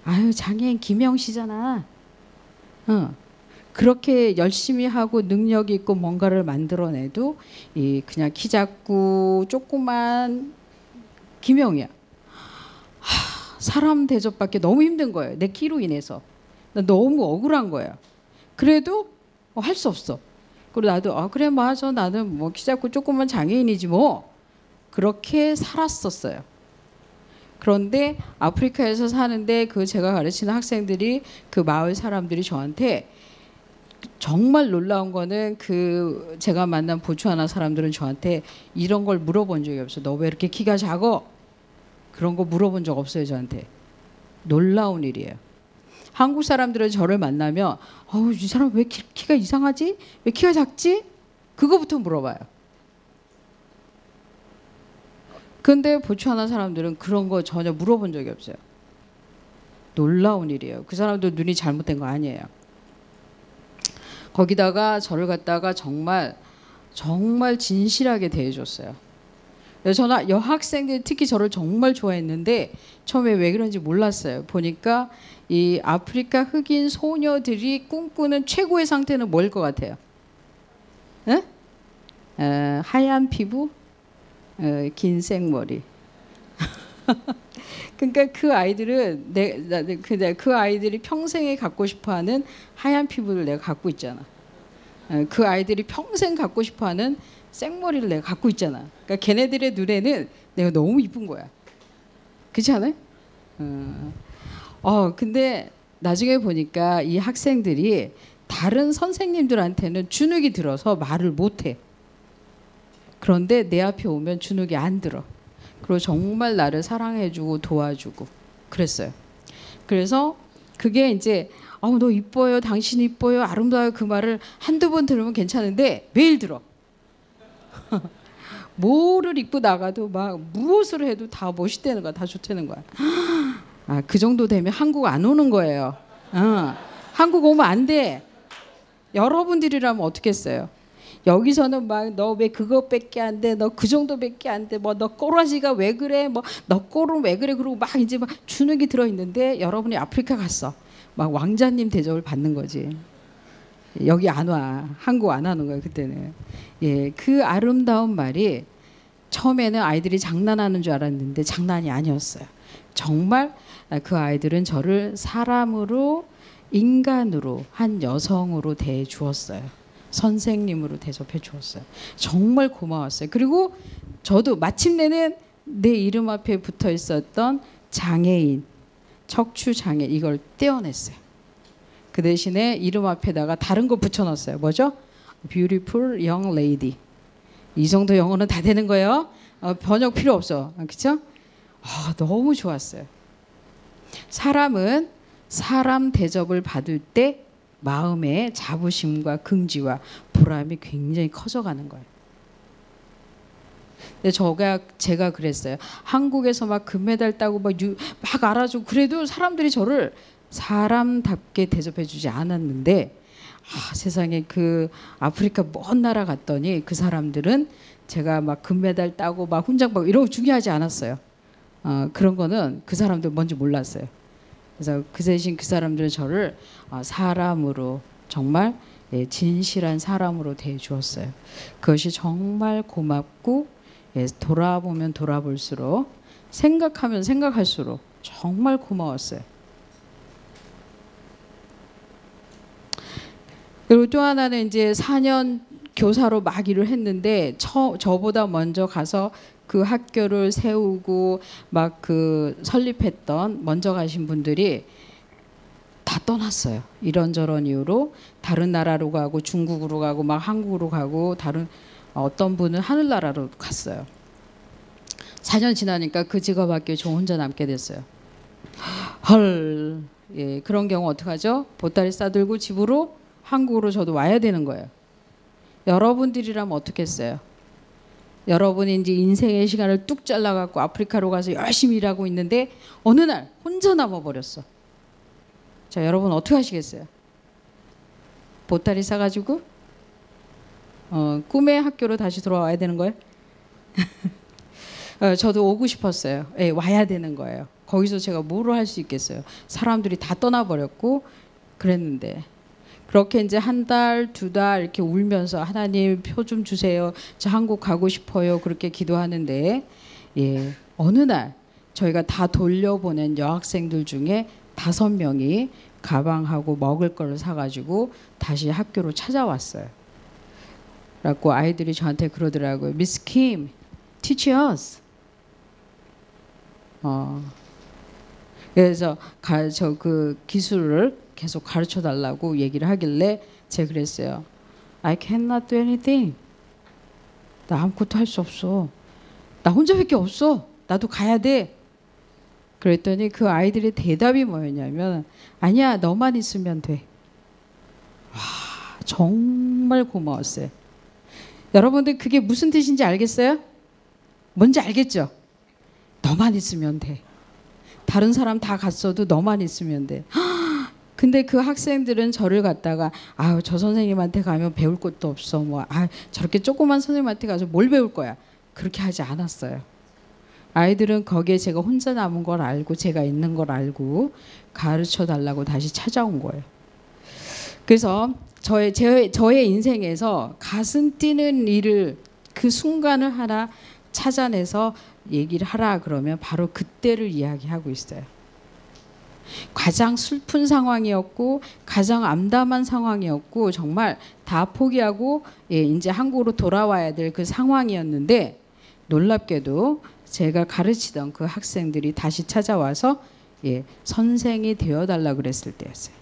아유, 장애인 김혜영 씨잖아. 그렇게 열심히 하고 능력 있고 뭔가를 만들어내도 그냥 키 작고 조그만 김혜영이야. 사람 대접받기 너무 힘든 거예요. 내 키로 인해서. 너무 억울한 거예요. 그래도 할 수 없어. 그리고 나도 그래 맞아, 나는 뭐 키 작고 조그만 장애인이지 뭐. 그렇게 살았었어요. 그런데 아프리카에서 사는데 그 제가 가르치는 학생들이 그 마을 사람들이 저한테 정말 놀라운 거는 그 제가 만난 보츠와나 사람들은 저한테 이런 걸 물어본 적이 없어. 너 왜 이렇게 키가 작어? 그런 거 물어본 적 없어요, 저한테. 놀라운 일이에요. 한국 사람들은 저를 만나면 이 사람 왜 키가 이상하지? 왜 키가 작지? 그거부터 물어봐요. 근데 보츠와나 사람들은 그런 거 전혀 물어본 적이 없어요. 놀라운 일이에요. 그 사람도 눈이 잘못된 거 아니에요. 거기다가 저를 갖다가 정말 진실하게 대해줬어요. 저는 여학생들이 특히 저를 정말 좋아했는데 처음에 왜 그런지 몰랐어요. 보니까 이 아프리카 흑인 소녀들이 꿈꾸는 최고의 상태는 뭘 것 같아요? 하얀 피부, 긴 생머리. 그러니까 그 아이들은 그 아이들이 평생에 갖고 싶어하는 하얀 피부를 내가 갖고 있잖아. 그 아이들이 평생 갖고 싶어하는 생머리를 내가 갖고 있잖아. 그러니까 걔네들의 눈에는 내가 너무 이쁜 거야. 그렇지 않아요? 근데 나중에 보니까 이 학생들이 다른 선생님들한테는 주눅이 들어서 말을 못해. 그런데 내 앞에 오면 주눅이 안 들어. 그리고 정말 나를 사랑해주고 도와주고 그랬어요. 그래서 그게 이제 너 이뻐요, 당신 이뻐요, 아름다워요 그 말을 한두 번 들으면 괜찮은데 매일 들어. 뭐를 입고 나가도 막 무엇을 해도 다 멋있다는 거야, 다 좋다는 거야. 그 정도 되면 한국 안 오는 거예요. 한국 오면 안 돼. 여러분들이라면 어떻겠어요? 여기서는 막 너 왜 그거밖에 안 돼, 너 그 정도밖에 안 돼, 뭐 너 꼬라지가 왜 그래, 뭐 너 꼬르는 왜 그래, 그러고 막 이제 막 주눅이 들어 있는데 여러분이 아프리카 갔어, 막 왕자님 대접을 받는 거지. 여기 안 와, 한국 안 하는 거예요 그때는. 그 아름다운 말이 처음에는 아이들이 장난하는 줄 알았는데 장난이 아니었어요. 정말 그 아이들은 저를 사람으로, 인간으로, 한 여성으로 대해 주었어요. 선생님으로 대접해 주었어요. 정말 고마웠어요. 그리고 저도 마침내는 내 이름 앞에 붙어 있었던 장애인, 척추 장애 이걸 떼어냈어요. 그 대신에 이름 앞에다가 다른 거 붙여놨어요. 뭐죠? Beautiful young lady. 이 정도 영어는 다 되는 거예요. 번역 필요 없어. 그렇죠? 너무 좋았어요. 사람은 사람 대접을 받을 때 마음의 자부심과 긍지와 보람이 굉장히 커져가는 거예요. 근데 제가 그랬어요. 한국에서 막 금메달 따고 막 알아주고 그래도 사람들이 저를 사람답게 대접해주지 않았는데 세상에 그 아프리카 먼 나라 갔더니 그 사람들은 제가 막 금메달 따고 막 훈장 받고 이런 거 중요하지 않았어요. 그런 거는 그 사람들 뭔지 몰랐어요. 그래서 그 대신 그 사람들은 저를 사람으로 정말 진실한 사람으로 대해주었어요. 그것이 정말 고맙고 돌아보면 돌아볼수록 생각하면 생각할수록 정말 고마웠어요. 그리고 또 하나는 이제 4년 교사로 막 일을 했는데 저보다 먼저 가서 그 학교를 세우고 막 그 설립했던 먼저 가신 분들이 다 떠났어요. 이런저런 이유로 다른 나라로 가고 중국으로 가고 막 한국으로 가고 다른 어떤 분은 하늘나라로 갔어요. 4년 지나니까 그 직업 학교에 저 혼자 남게 됐어요. 헐, 예, 그런 경우 어떡하죠? 보따리 싸들고 집으로 한국으로 저도 와야 되는 거예요. 여러분들이라면 어떻겠어요? 여러분이 이제 인생의 시간을 뚝 잘라갖고 아프리카로 가서 열심히 일하고 있는데 어느 날 혼자 남아버렸어. 자, 여러분 어떻게 하시겠어요? 보따리 싸가지고 꿈의 학교로 다시 돌아와야 되는 거예요? 저도 오고 싶었어요. 예, 와야 되는 거예요. 거기서 제가 뭐를 할 수 있겠어요? 사람들이 다 떠나버렸고 그랬는데 그렇게 이제 한 달, 두 달 이렇게 울면서 하나님 표 좀 주세요. 저 한국 가고 싶어요. 그렇게 기도하는데 예, 어느 날 저희가 다 돌려보낸 여학생들 중에 5명이 가방하고 먹을 걸 사가지고 다시 학교로 찾아왔어요. 라고 아이들이 저한테 그러더라고요. Miss Kim, teach us. 그래서 저 그 기술을 계속 가르쳐 달라고 얘기를 하길래 제가 그랬어요. I cannot do anything. 나 아무것도 할 수 없어. 나 혼자밖에 없어. 나도 가야 돼. 그랬더니 그 아이들의 대답이 뭐였냐면 아니야 너만 있으면 돼. 와 정말 고마웠어요. 여러분들 그게 무슨 뜻인지 알겠어요? 뭔지 알겠죠? 너만 있으면 돼. 다른 사람 다 갔어도 너만 있으면 돼. 근데 그 학생들은 저를 갖다가 아유 저 선생님한테 가면 배울 것도 없어. 뭐 저렇게 조그만 선생님한테 가서 뭘 배울 거야. 그렇게 하지 않았어요. 아이들은 거기에 제가 혼자 남은 걸 알고 제가 있는 걸 알고 가르쳐 달라고 다시 찾아온 거예요. 그래서 저의 인생에서 가슴 뛰는 일을 그 순간을 하나 찾아내서 얘기를 하라 그러면 바로 그때를 이야기하고 있어요. 가장 슬픈 상황이었고 가장 암담한 상황이었고 정말 다 포기하고 이제 한국으로 돌아와야 될 그 상황이었는데 놀랍게도 제가 가르치던 그 학생들이 다시 찾아와서 선생이 되어달라 그랬을 때였어요.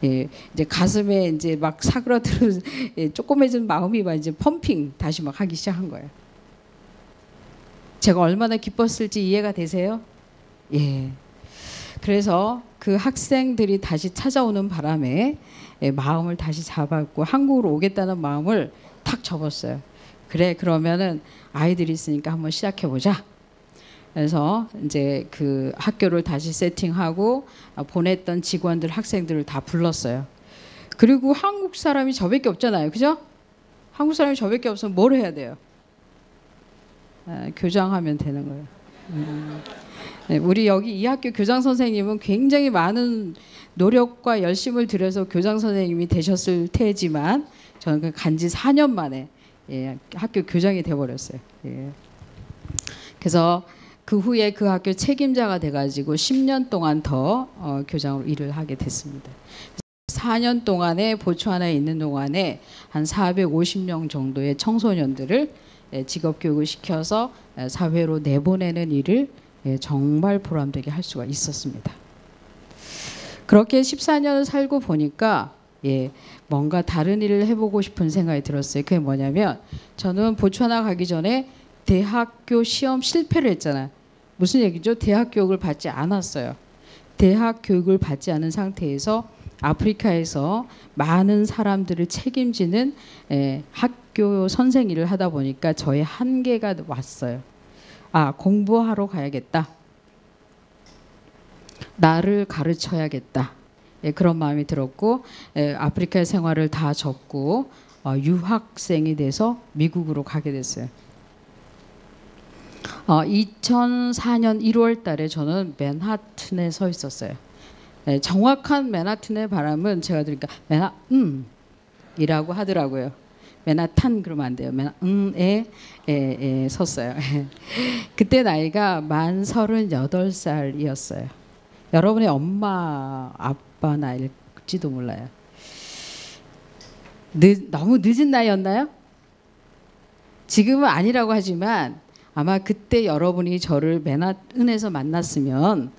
이제 가슴에 이제 막 사그라드는 조그매진 마음이 막 이제 펌핑 다시 막 하기 시작한 거예요. 제가 얼마나 기뻤을지 이해가 되세요? 예. 그래서 그 학생들이 다시 찾아오는 바람에 마음을 다시 잡았고 한국으로 오겠다는 마음을 탁 접었어요. 그래 그러면은 아이들이 있으니까 한번 시작해 보자. 그래서 이제 그 학교를 다시 세팅하고 보냈던 직원들 학생들을 다 불렀어요. 그리고 한국 사람이 저밖에 없잖아요. 그죠? 한국 사람이 저밖에 없으면 뭘 해야 돼요? 교장하면 되는 거예요. 네, 우리 여기 이 학교 교장 선생님은 굉장히 많은 노력과 열심을 들여서 교장 선생님이 되셨을 테지만 저는 간지 4년 만에 학교 교장이 돼버렸어요. 그래서 그 후에 그 학교 책임자가 돼가지고 10년 동안 더 교장으로 일을 하게 됐습니다. 4년 동안에 보츠와나에 있는 동안에 한 450명 정도의 청소년들을 직업교육을 시켜서 사회로 내보내는 일을 정말 보람되게 할 수가 있었습니다. 그렇게 14년을 살고 보니까 뭔가 다른 일을 해보고 싶은 생각이 들었어요. 그게 뭐냐면 저는 보츠와나 가기 전에 대학교 시험 실패를 했잖아요. 무슨 얘기죠? 대학 교육을 받지 않았어요. 대학 교육을 받지 않은 상태에서 아프리카에서 많은 사람들을 책임지는 학교 선생 일을 하다 보니까 저의 한계가 왔어요. 공부하러 가야겠다. 나를 가르쳐야겠다. 그런 마음이 들었고 아프리카 생활을 다 접고 유학생이 돼서 미국으로 가게 됐어요. 2004년 1월 달에 저는 맨하튼에 서 있었어요. 정확한 맨하튼의 발음은 제가 들으니까 맨하튼이라고 하더라고요. 맨하탄 그러면 안 돼요. 맨하튼에 섰어요. 그때 나이가 만 38살이었어요. 여러분의 엄마 아빠 나이일지도 몰라요. 너무 늦은 나이였나요? 지금은 아니라고 하지만 아마 그때 여러분이 저를 맨하튼에서 만났으면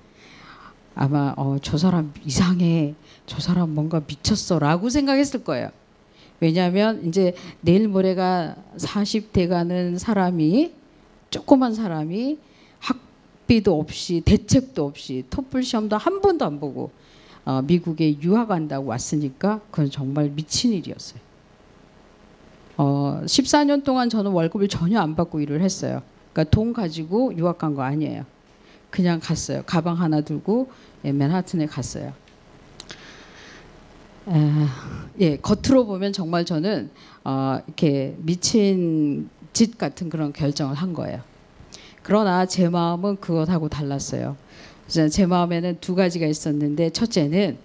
아마 저 사람 이상해, 저 사람 뭔가 미쳤어 라고 생각했을 거예요. 왜냐하면 이제 내일 모레가 40대 가는 사람이, 조그만 사람이 학비도 없이 대책도 없이 토플 시험도 한 번도 안 보고 미국에 유학 간다고 왔으니까 그건 정말 미친 일이었어요. 14년 동안 저는 월급을 전혀 안 받고 일을 했어요. 그러니까 돈 가지고 유학 간 거 아니에요. 그냥 갔어요. 가방 하나 들고 맨하튼에 갔어요. 예, 겉으로 보면 정말 저는 이렇게 미친 짓 같은 그런 결정을 한 거예요. 그러나 제 마음은 그것하고 달랐어요. 제 마음에는 두 가지가 있었는데, 첫째는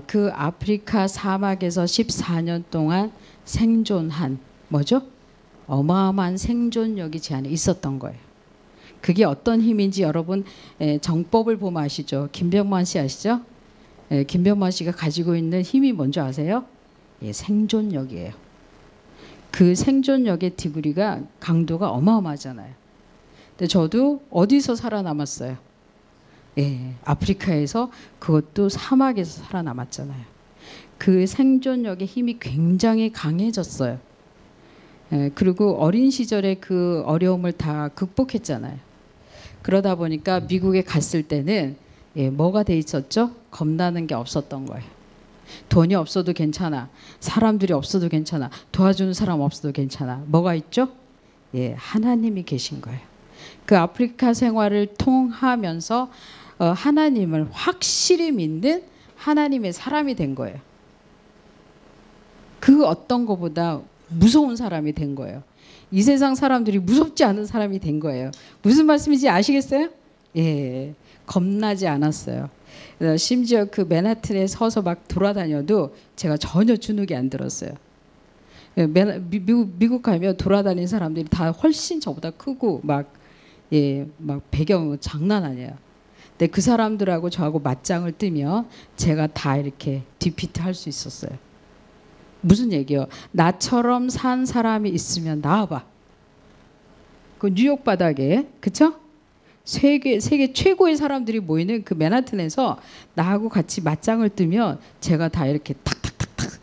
그 아프리카 사막에서 14년 동안 생존한 뭐죠? 어마어마한 생존력이 제 안에 있었던 거예요. 그게 어떤 힘인지 여러분 정법을 보면 아시죠? 김병만 씨 아시죠? 김병만 씨가 가지고 있는 힘이 뭔지 아세요? 생존력이에요. 그 생존력의 디그리가 강도가 어마어마하잖아요. 근데 저도 어디서 살아남았어요? 아프리카에서, 그것도 사막에서 살아남았잖아요. 그 생존력의 힘이 굉장히 강해졌어요. 그리고 어린 시절에 그 어려움을 다 극복했잖아요. 그러다 보니까 미국에 갔을 때는 뭐가 돼 있었죠? 겁나는 게 없었던 거예요. 돈이 없어도 괜찮아. 사람들이 없어도 괜찮아. 도와주는 사람 없어도 괜찮아. 뭐가 있죠? 하나님이 계신 거예요. 그 아프리카 생활을 통하면서 하나님을 확실히 믿는 하나님의 사람이 된 거예요. 그 어떤 것보다 무서운 사람이 된 거예요. 이 세상 사람들이 무섭지 않은 사람이 된 거예요. 무슨 말씀인지 아시겠어요? 겁나지 않았어요. 심지어 그 맨하튼에 서서 막 돌아다녀도 제가 전혀 주눅이 안 들었어요. 미국 가면 돌아다니는 사람들이 다 훨씬 저보다 크고 막 배경 장난 아니에요. 근데 그 사람들하고 저하고 맞짱을 뜨면 제가 다 이렇게 디피트 할 수 있었어요. 무슨 얘기요? 나처럼 산 사람이 있으면 나와봐. 그 뉴욕 바닥에, 그쵸? 세계 최고의 사람들이 모이는 그 맨하튼에서 나하고 같이 맞짱을 뜨면 제가 다 이렇게 탁탁탁탁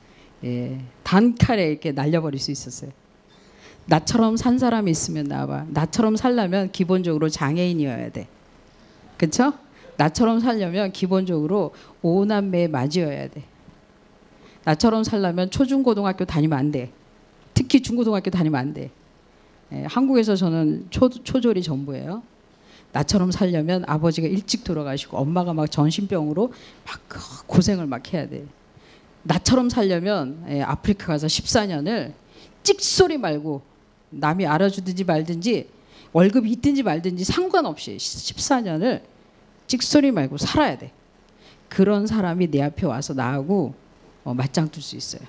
단칼에 이렇게 날려버릴 수 있었어요. 나처럼 산 사람이 있으면 나와봐. 나처럼 살려면 기본적으로 장애인이어야 돼. 그쵸? 나처럼 살려면 기본적으로 오남매에 맞이어야 돼. 나처럼 살려면 초중고등학교 다니면 안 돼. 특히 중고등학교 다니면 안 돼. 한국에서 저는 초졸이 전부예요. 나처럼 살려면 아버지가 일찍 돌아가시고 엄마가 막 전신병으로 막 고생을 막 해야 돼. 나처럼 살려면 아프리카 가서 14년을 찍소리 말고, 남이 알아주든지 말든지 월급이 있든지 말든지 상관없이 14년을 찍소리 말고 살아야 돼. 그런 사람이 내 앞에 와서 나하고 맞짱 뜰 수 있어요.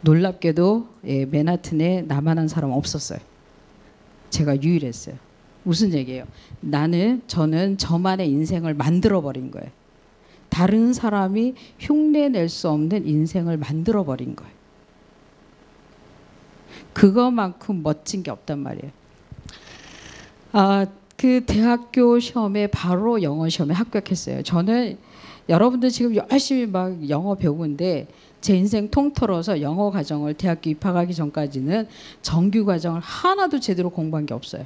놀랍게도 맨하튼에 나만한 사람 없었어요. 제가 유일했어요. 무슨 얘기예요? 저는 저만의 인생을 만들어 버린 거예요. 다른 사람이 흉내낼 수 없는 인생을 만들어 버린 거예요. 그거만큼 멋진 게 없단 말이에요. 그 대학교 시험에 바로 영어 시험에 합격했어요. 저는 여러분들 지금 열심히 막 영어 배우는데 제 인생 통틀어서 영어 과정을 대학교 입학하기 전까지는 정규 과정을 하나도 제대로 공부한 게 없어요.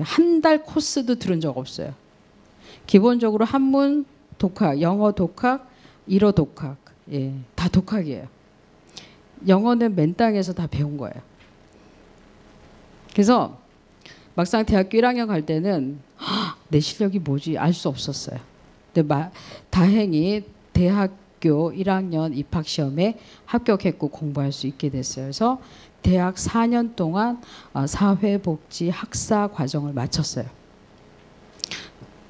한 달 코스도 들은 적 없어요. 기본적으로 한문 독학, 영어 독학, 일어 독학, 다 독학이에요. 영어는 맨 땅에서 다 배운 거예요. 그래서 막상 대학교 1학년 갈 때는 내 실력이 뭐지 알 수 없었어요. 근데 다행히 대학교 1학년 입학 시험에 합격했고 공부할 수 있게 됐어요. 그래서 대학 4년 동안 사회복지 학사 과정을 마쳤어요.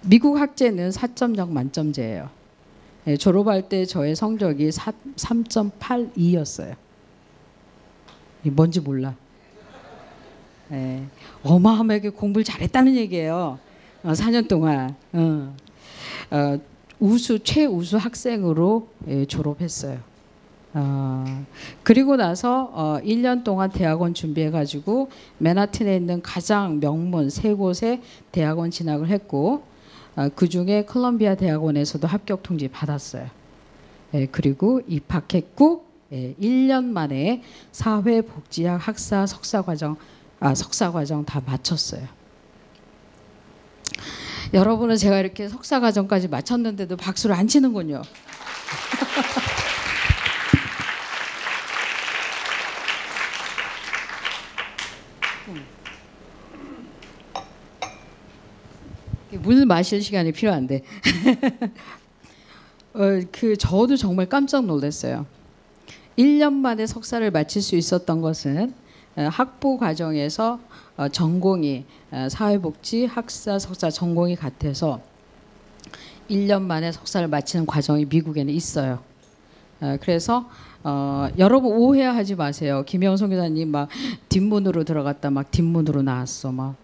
미국 학제는 4.0 만점제예요. 졸업할 때 저의 성적이 3.82였어요. 뭔지 몰라. 어마어마하게 공부를 잘했다는 얘기예요. 4년 동안. 최우수 학생으로 졸업했어요. 그리고 나서 1년 동안 대학원 준비해가지고 맨하튼에 있는 가장 명문 세 곳에 대학원 진학을 했고, 그중에 콜롬비아 대학원에서도 합격 통지 받았어요. 그리고 입학했고 예, 1년 만에 사회복지학 학사 석사과정 다 마쳤어요. 여러분은 제가 이렇게 석사과정까지 마쳤는데도 박수를 안 치는군요. 물 마실 시간이 필요한데 저도 정말 깜짝 놀랐어요. 1년 만에 석사를 마칠 수 있었던 것은 학부 과정에서 전공이 사회복지 학사 석사 전공이 같아서 1년 만에 석사를 마치는 과정이 미국에는 있어요. 그래서 여러분 오해하지 마세요. 김영선 교사님 막 뒷문으로 들어갔다 막 뒷문으로 나왔어 막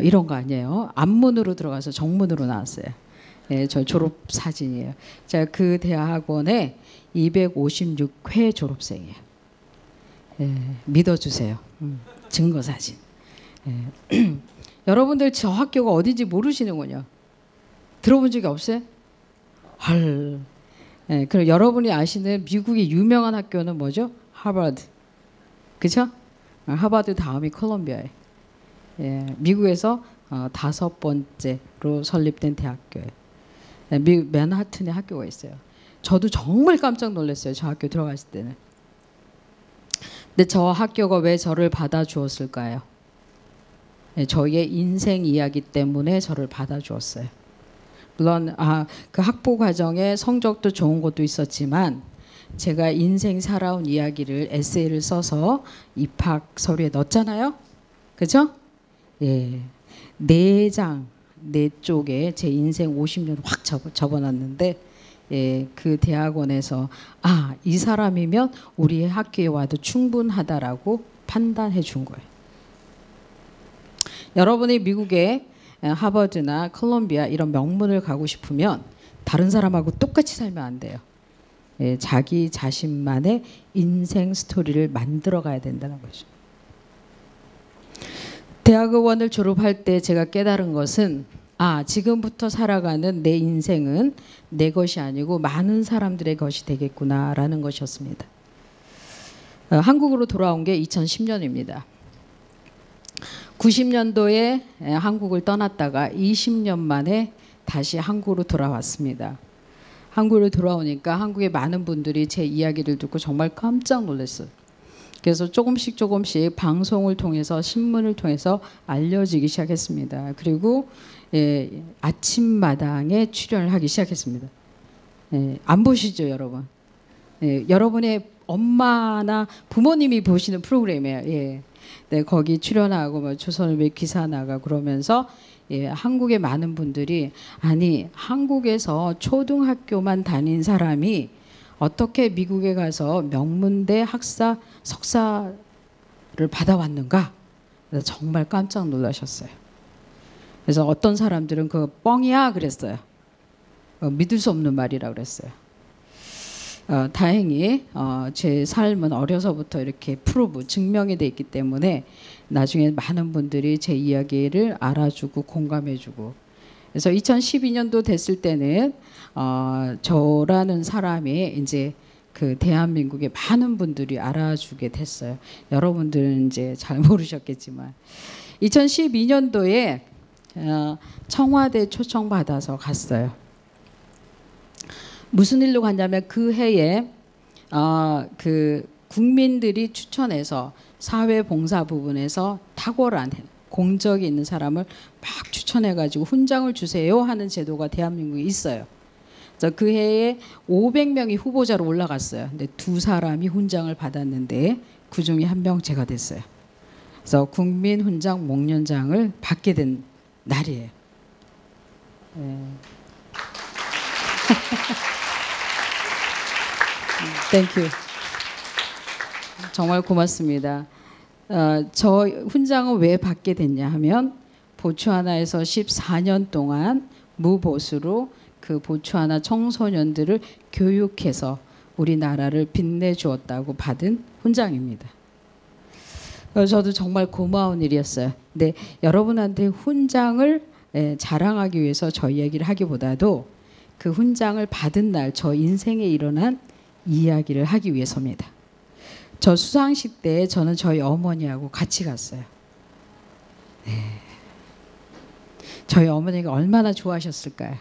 이런 거 아니에요. 앞문으로 들어가서 정문으로 나왔어요. 예, 저 졸업 사진이에요. 제가 그 대학원에 256회 졸업생이에요. 예, 믿어주세요. 증거 사진. 예. 여러분들 저 학교가 어딘지 모르시는군요. 들어본 적이 없어요? 헐. 예, 그럼 여러분이 아시는 미국의 유명한 학교는 뭐죠? 하버드. 그죠? 하버드 다음이 콜롬비아예요. 예, 미국에서 5번째로 설립된 대학교예요. 예, 미국 맨하튼에 학교가 있어요. 저도 정말 깜짝 놀랐어요. 저 학교 들어갔을 때는. 근데 저 학교가 왜 저를 받아주었을까요? 예, 저의 인생 이야기 때문에 저를 받아주었어요. 물론 그 학부 과정에 성적도 좋은 것도 있었지만 제가 인생 살아온 이야기를 에세이를 써서 입학 서류에 넣었잖아요. 그죠? 예, 4장 4쪽에 제 인생 50년 확 접어놨는데 예, 그 대학원에서 이 사람이면 우리의 학교에 와도 충분하다라고 판단해 준 거예요. 여러분이 미국에 하버드나 콜롬비아 이런 명문을 가고 싶으면 다른 사람하고 똑같이 살면 안 돼요. 예, 자기 자신만의 인생 스토리를 만들어 가야 된다는 거죠. 대학원을 졸업할 때 제가 깨달은 것은 지금부터 살아가는 내 인생은 내 것이 아니고 많은 사람들의 것이 되겠구나라는 것이었습니다. 한국으로 돌아온 게 2010년입니다. 90년도에 한국을 떠났다가 20년 만에 다시 한국으로 돌아왔습니다. 한국으로 돌아오니까 한국의 많은 분들이 제 이야기를 듣고 정말 깜짝 놀랐어요. 그래서 조금씩 방송을 통해서 신문을 통해서 알려지기 시작했습니다. 그리고 아침마당에 출연을 하기 시작했습니다. 안 보시죠, 여러분? 여러분의 엄마나 부모님이 보시는 프로그램이에요. 네, 거기 출연하고 뭐 조선일보에 기사 나가 그러면서 한국의 많은 분들이 한국에서 초등학교만 다닌 사람이 어떻게 미국에 가서 명문대 학사 석사를 받아왔는가? 그래서 정말 깜짝 놀라셨어요. 그래서 어떤 사람들은 그거 뻥이야 그랬어요. 믿을 수 없는 말이라 그랬어요. 다행히 제 삶은 어려서부터 이렇게 프루브 증명이 돼 있기 때문에 나중에 많은 분들이 제 이야기를 알아주고 공감해주고 그래서 2012년도 됐을 때는 저라는 사람이 이제 그 대한민국의 많은 분들이 알아주게 됐어요. 여러분들은 이제 잘 모르셨겠지만 2012년도에 청와대 초청 받아서 갔어요. 무슨 일로 갔냐면 그 해에 그 국민들이 추천해서 사회봉사 부분에서 탁월한 공적이 있는 사람을 막 추천해가지고 훈장을 주세요 하는 제도가 대한민국에 있어요. 그래서 그 해에 500명이 후보자로 올라갔어요. 근데 2사람이 훈장을 받았는데 그 중에 1명 제가 됐어요. 그래서 국민훈장 목련장을 받게 된 날이에요. 땡큐. 정말 고맙습니다. 저 훈장을 왜 받게 됐냐 하면 보츠와나에서 14년 동안 무보수로 그 보츠와나 청소년들을 교육해서 우리나라를 빛내주었다고 받은 훈장입니다. 저도 정말 고마운 일이었어요. 근데 여러분한테 훈장을 자랑하기 위해서 저 이야기를 하기보다도 그 훈장을 받은 날 저 인생에 일어난 이야기를 하기 위해서입니다. 저 수상식 때 저는 저희 어머니하고 같이 갔어요. 네. 저희 어머니가 얼마나 좋아하셨을까요?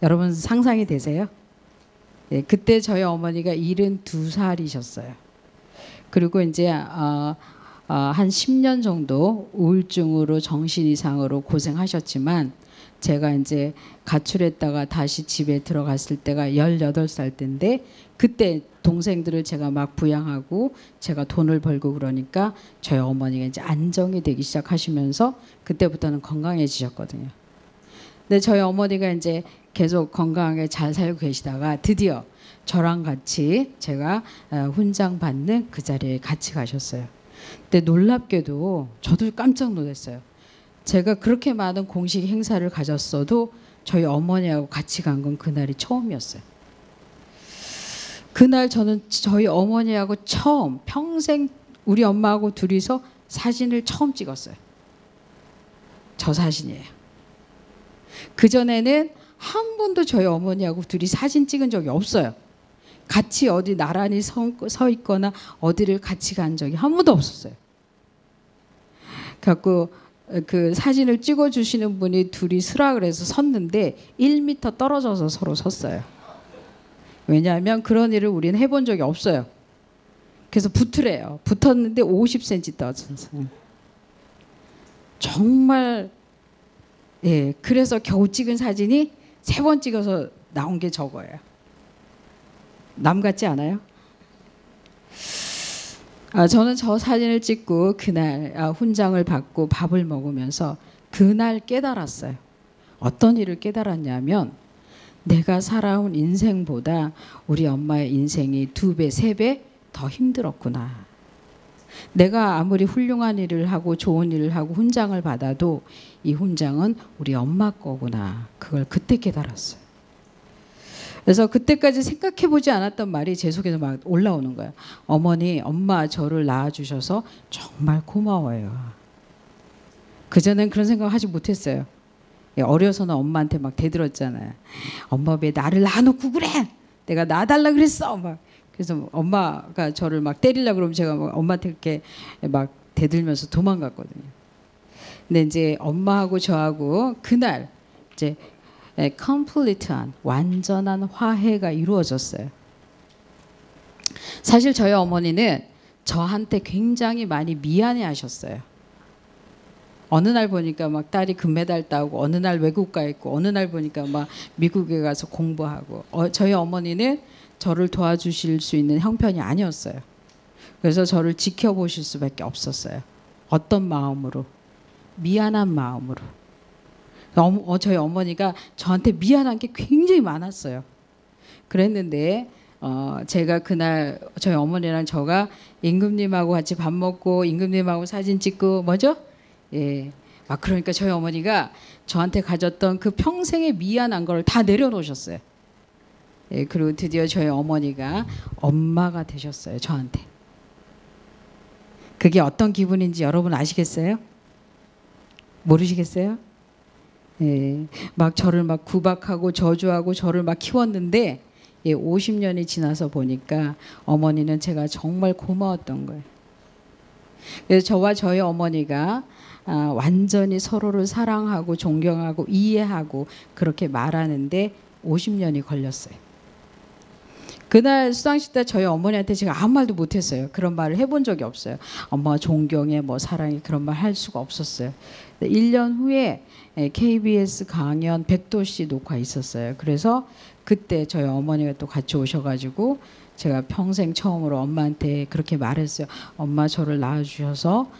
여러분 상상이 되세요? 네, 그때 저희 어머니가 72살이셨어요. 그리고 이제 한 10년 정도 우울증으로 정신 이상으로 고생하셨지만 제가 이제 가출했다가 다시 집에 들어갔을 때가 18살 때인데 그때 동생들을 제가 막 부양하고 제가 돈을 벌고 그러니까 저희 어머니가 이제 안정이 되기 시작하시면서 그때부터는 건강해지셨거든요. 근데 저희 어머니가 이제 계속 건강하게 잘 살고 계시다가 드디어 저랑 같이 제가 훈장 받는 그 자리에 같이 가셨어요. 근데 놀랍게도 저도 깜짝 놀랐어요. 제가 그렇게 많은 공식 행사를 가졌어도 저희 어머니하고 같이 간 건 그날이 처음이었어요. 그날 저는 저희 어머니하고 처음 평생 우리 엄마하고 둘이서 사진을 처음 찍었어요. 저 사진이에요. 그전에는 한 번도 저희 어머니하고 둘이 사진 찍은 적이 없어요. 같이 어디 나란히 서 있거나 어디를 같이 간 적이 한 번도 없었어요. 그래갖고 그 사진을 찍어주시는 분이 둘이 쓰라 그래서 섰는데 1m 떨어져서 서로 섰어요. 왜냐하면 그런 일을 우리는 해본 적이 없어요. 그래서 붙으래요. 붙었는데 50cm 떨어졌어요. 정말 예, 그래서 겨우 찍은 사진이 3번 찍어서 나온 게 저거예요. 남 같지 않아요? 저는 저 사진을 찍고 그날 훈장을 받고 밥을 먹으면서 그날 깨달았어요. 어떤 일을 깨달았냐면 내가 살아온 인생보다 우리 엄마의 인생이 2배, 3배 더 힘들었구나. 내가 아무리 훌륭한 일을 하고 좋은 일을 하고 훈장을 받아도 이 훈장은 우리 엄마 거구나. 그걸 그때 깨달았어요. 그래서 그때까지 생각해보지 않았던 말이 제 속에서 막 올라오는 거예요. 어머니, 엄마 저를 낳아주셔서 정말 고마워요. 그전엔 그런 생각 하지 못했어요. 어려서는 엄마한테 막 대들었잖아요. 엄마 왜 나를 낳아놓고 그래? 내가 낳아달라 그랬어. 막. 그래서 엄마가 저를 막 때리려고 그러면 제가 막 엄마한테 이렇게 막 대들면서 도망갔거든요. 근데 이제 엄마하고 저하고 그날 이제 컴플리트한 완전한 화해가 이루어졌어요. 사실 저희 어머니는 저한테 굉장히 많이 미안해 하셨어요. 어느 날 보니까 막 딸이 금메달 따고 어느 날 외국 가 있고 어느 날 보니까 막 미국에 가서 공부하고 저희 어머니는 저를 도와주실 수 있는 형편이 아니었어요. 그래서 저를 지켜보실 수밖에 없었어요. 어떤 마음으로? 미안한 마음으로. 저희 어머니가 저한테 미안한 게 굉장히 많았어요. 그랬는데 제가 그날 저희 어머니랑 저가 임금님하고 같이 밥 먹고 임금님하고 사진 찍고 뭐죠? 예. 그러니까 저희 어머니가 저한테 가졌던 그 평생의 미안한 걸 다 내려놓으셨어요. 예, 그리고 드디어 저희 어머니가 엄마가 되셨어요. 저한테. 그게 어떤 기분인지 여러분 아시겠어요? 모르시겠어요? 예, 막 저를 막 구박하고 저주하고 저를 막 키웠는데 50년이 지나서 보니까 어머니는 제가 정말 고마웠던 거예요. 그래서 저와 저희 어머니가 완전히 서로를 사랑하고 존경하고 이해하고 그렇게 말하는데 50년이 걸렸어요. 그날 수상식 때 저희 어머니한테 제가 아무 말도 못했어요. 그런 말을 해본 적이 없어요. 엄마 존경해 뭐 사랑해 그런 말 할 수가 없었어요. 1년 후에 KBS 강연 백도씨 녹화 있었어요. 그래서 그때 저희 어머니가 또 같이 오셔가지고 제가 평생 처음으로 엄마한테 그렇게 말했어요. 엄마 저를 낳아주셔서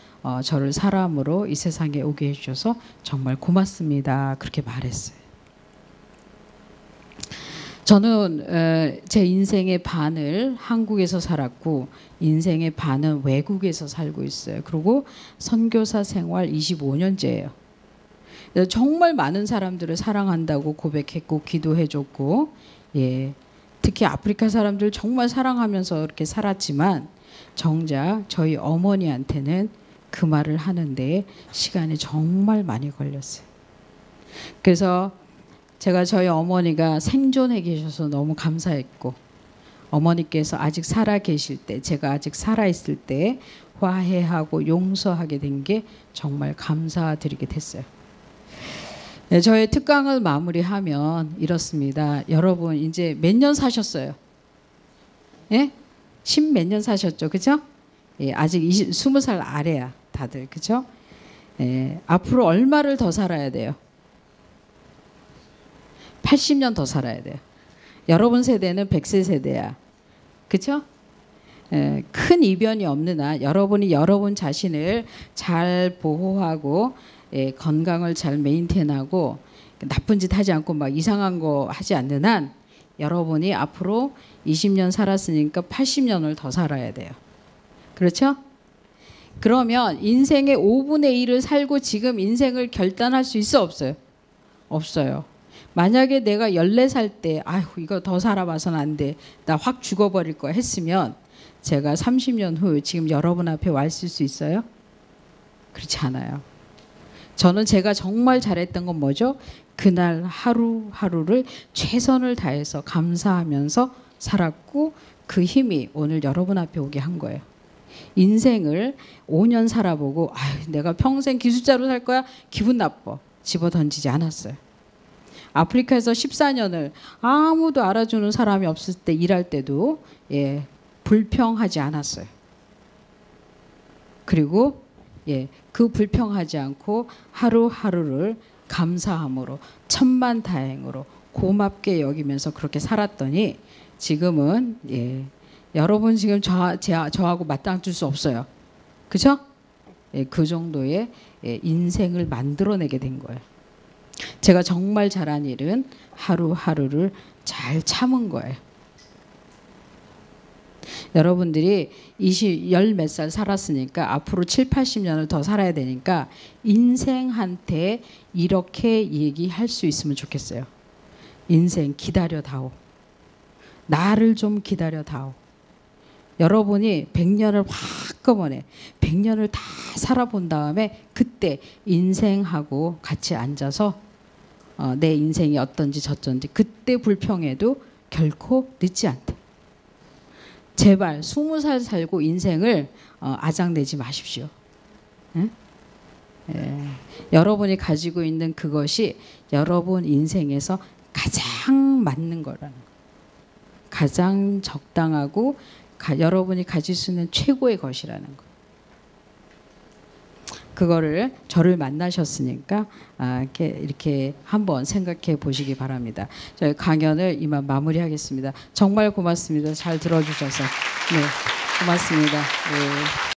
저를 사람으로 이 세상에 오게 해주셔서 정말 고맙습니다. 그렇게 말했어요. 저는 제 인생의 반을 한국에서 살았고 인생의 반은 외국에서 살고 있어요. 그리고 선교사 생활 25년째예요. 정말 많은 사람들을 사랑한다고 고백했고 기도해줬고 예, 특히 아프리카 사람들 정말 사랑하면서 이렇게 살았지만 정작 저희 어머니한테는 그 말을 하는데 시간이 정말 많이 걸렸어요. 그래서 제가 저희 어머니가 생존해 계셔서 너무 감사했고 어머니께서 아직 살아 계실 때, 제가 아직 살아 있을 때 화해하고 용서하게 된 게 정말 감사드리게 됐어요. 네, 저의 특강을 마무리하면 이렇습니다. 여러분 이제 몇 년 사셨어요? 예? 10 몇 년 사셨죠, 그죠? 예, 아직 20살 아래야 다들, 그죠? 예, 앞으로 얼마를 더 살아야 돼요? 80년 더 살아야 돼요. 여러분 세대는 100세 세대야. 그렇죠? 큰 이변이 없는 한 여러분이 여러분 자신을 잘 보호하고 건강을 잘 메인테인하고 나쁜 짓 하지 않고 막 이상한 거 하지 않는 한 여러분이 앞으로 20년 살았으니까 80년을 더 살아야 돼요. 그렇죠? 그러면 인생의 5분의 1을 살고 지금 인생을 결단할 수 있어 없어요? 없어요. 만약에 내가 14살 때 아휴 이거 더 살아봐서는 안 돼. 나 확 죽어버릴 거야 했으면 제가 30년 후 지금 여러분 앞에 와 있을 수 있어요? 그렇지 않아요. 저는 제가 정말 잘했던 건 뭐죠? 그날 하루하루를 최선을 다해서 감사하면서 살았고 그 힘이 오늘 여러분 앞에 오게 한 거예요. 인생을 5년 살아보고 아휴 내가 평생 기숙자로 살 거야? 기분 나빠. 집어던지지 않았어요. 아프리카에서 14년을 아무도 알아주는 사람이 없을 때 일할 때도 불평하지 않았어요. 그리고 그 불평하지 않고 하루하루를 감사함으로 천만다행으로 고맙게 여기면서 그렇게 살았더니 지금은 여러분 지금 저하고 맞닥뜨릴 수 없어요. 그죠? 그 정도의 인생을 만들어내게 된 거예요. 제가 정말 잘한 일은 하루하루를 잘 참은 거예요. 여러분들이 10 몇 살 살았으니까 앞으로 7, 80년을 더 살아야 되니까 인생한테 이렇게 얘기할 수 있으면 좋겠어요. 인생 기다려다오. 나를 좀 기다려다오. 여러분이 100년을 한꺼번에 100년을 다 살아본 다음에 그때 인생하고 같이 앉아서 내 인생이 어떤지 저쩐지 그때 불평해도 결코 늦지 않다. 제발 20살 살고 인생을 아작내지 마십시오. 응? 여러분이 가지고 있는 그것이 여러분 인생에서 가장 맞는 거라는 거. 가장 적당하고 여러분이 가질 수 있는 최고의 것이라는 거. 그거를 저를 만나셨으니까 이렇게 한번 생각해 보시기 바랍니다. 저희 강연을 이만 마무리하겠습니다. 정말 고맙습니다. 잘 들어주셔서. 네, 고맙습니다. 네.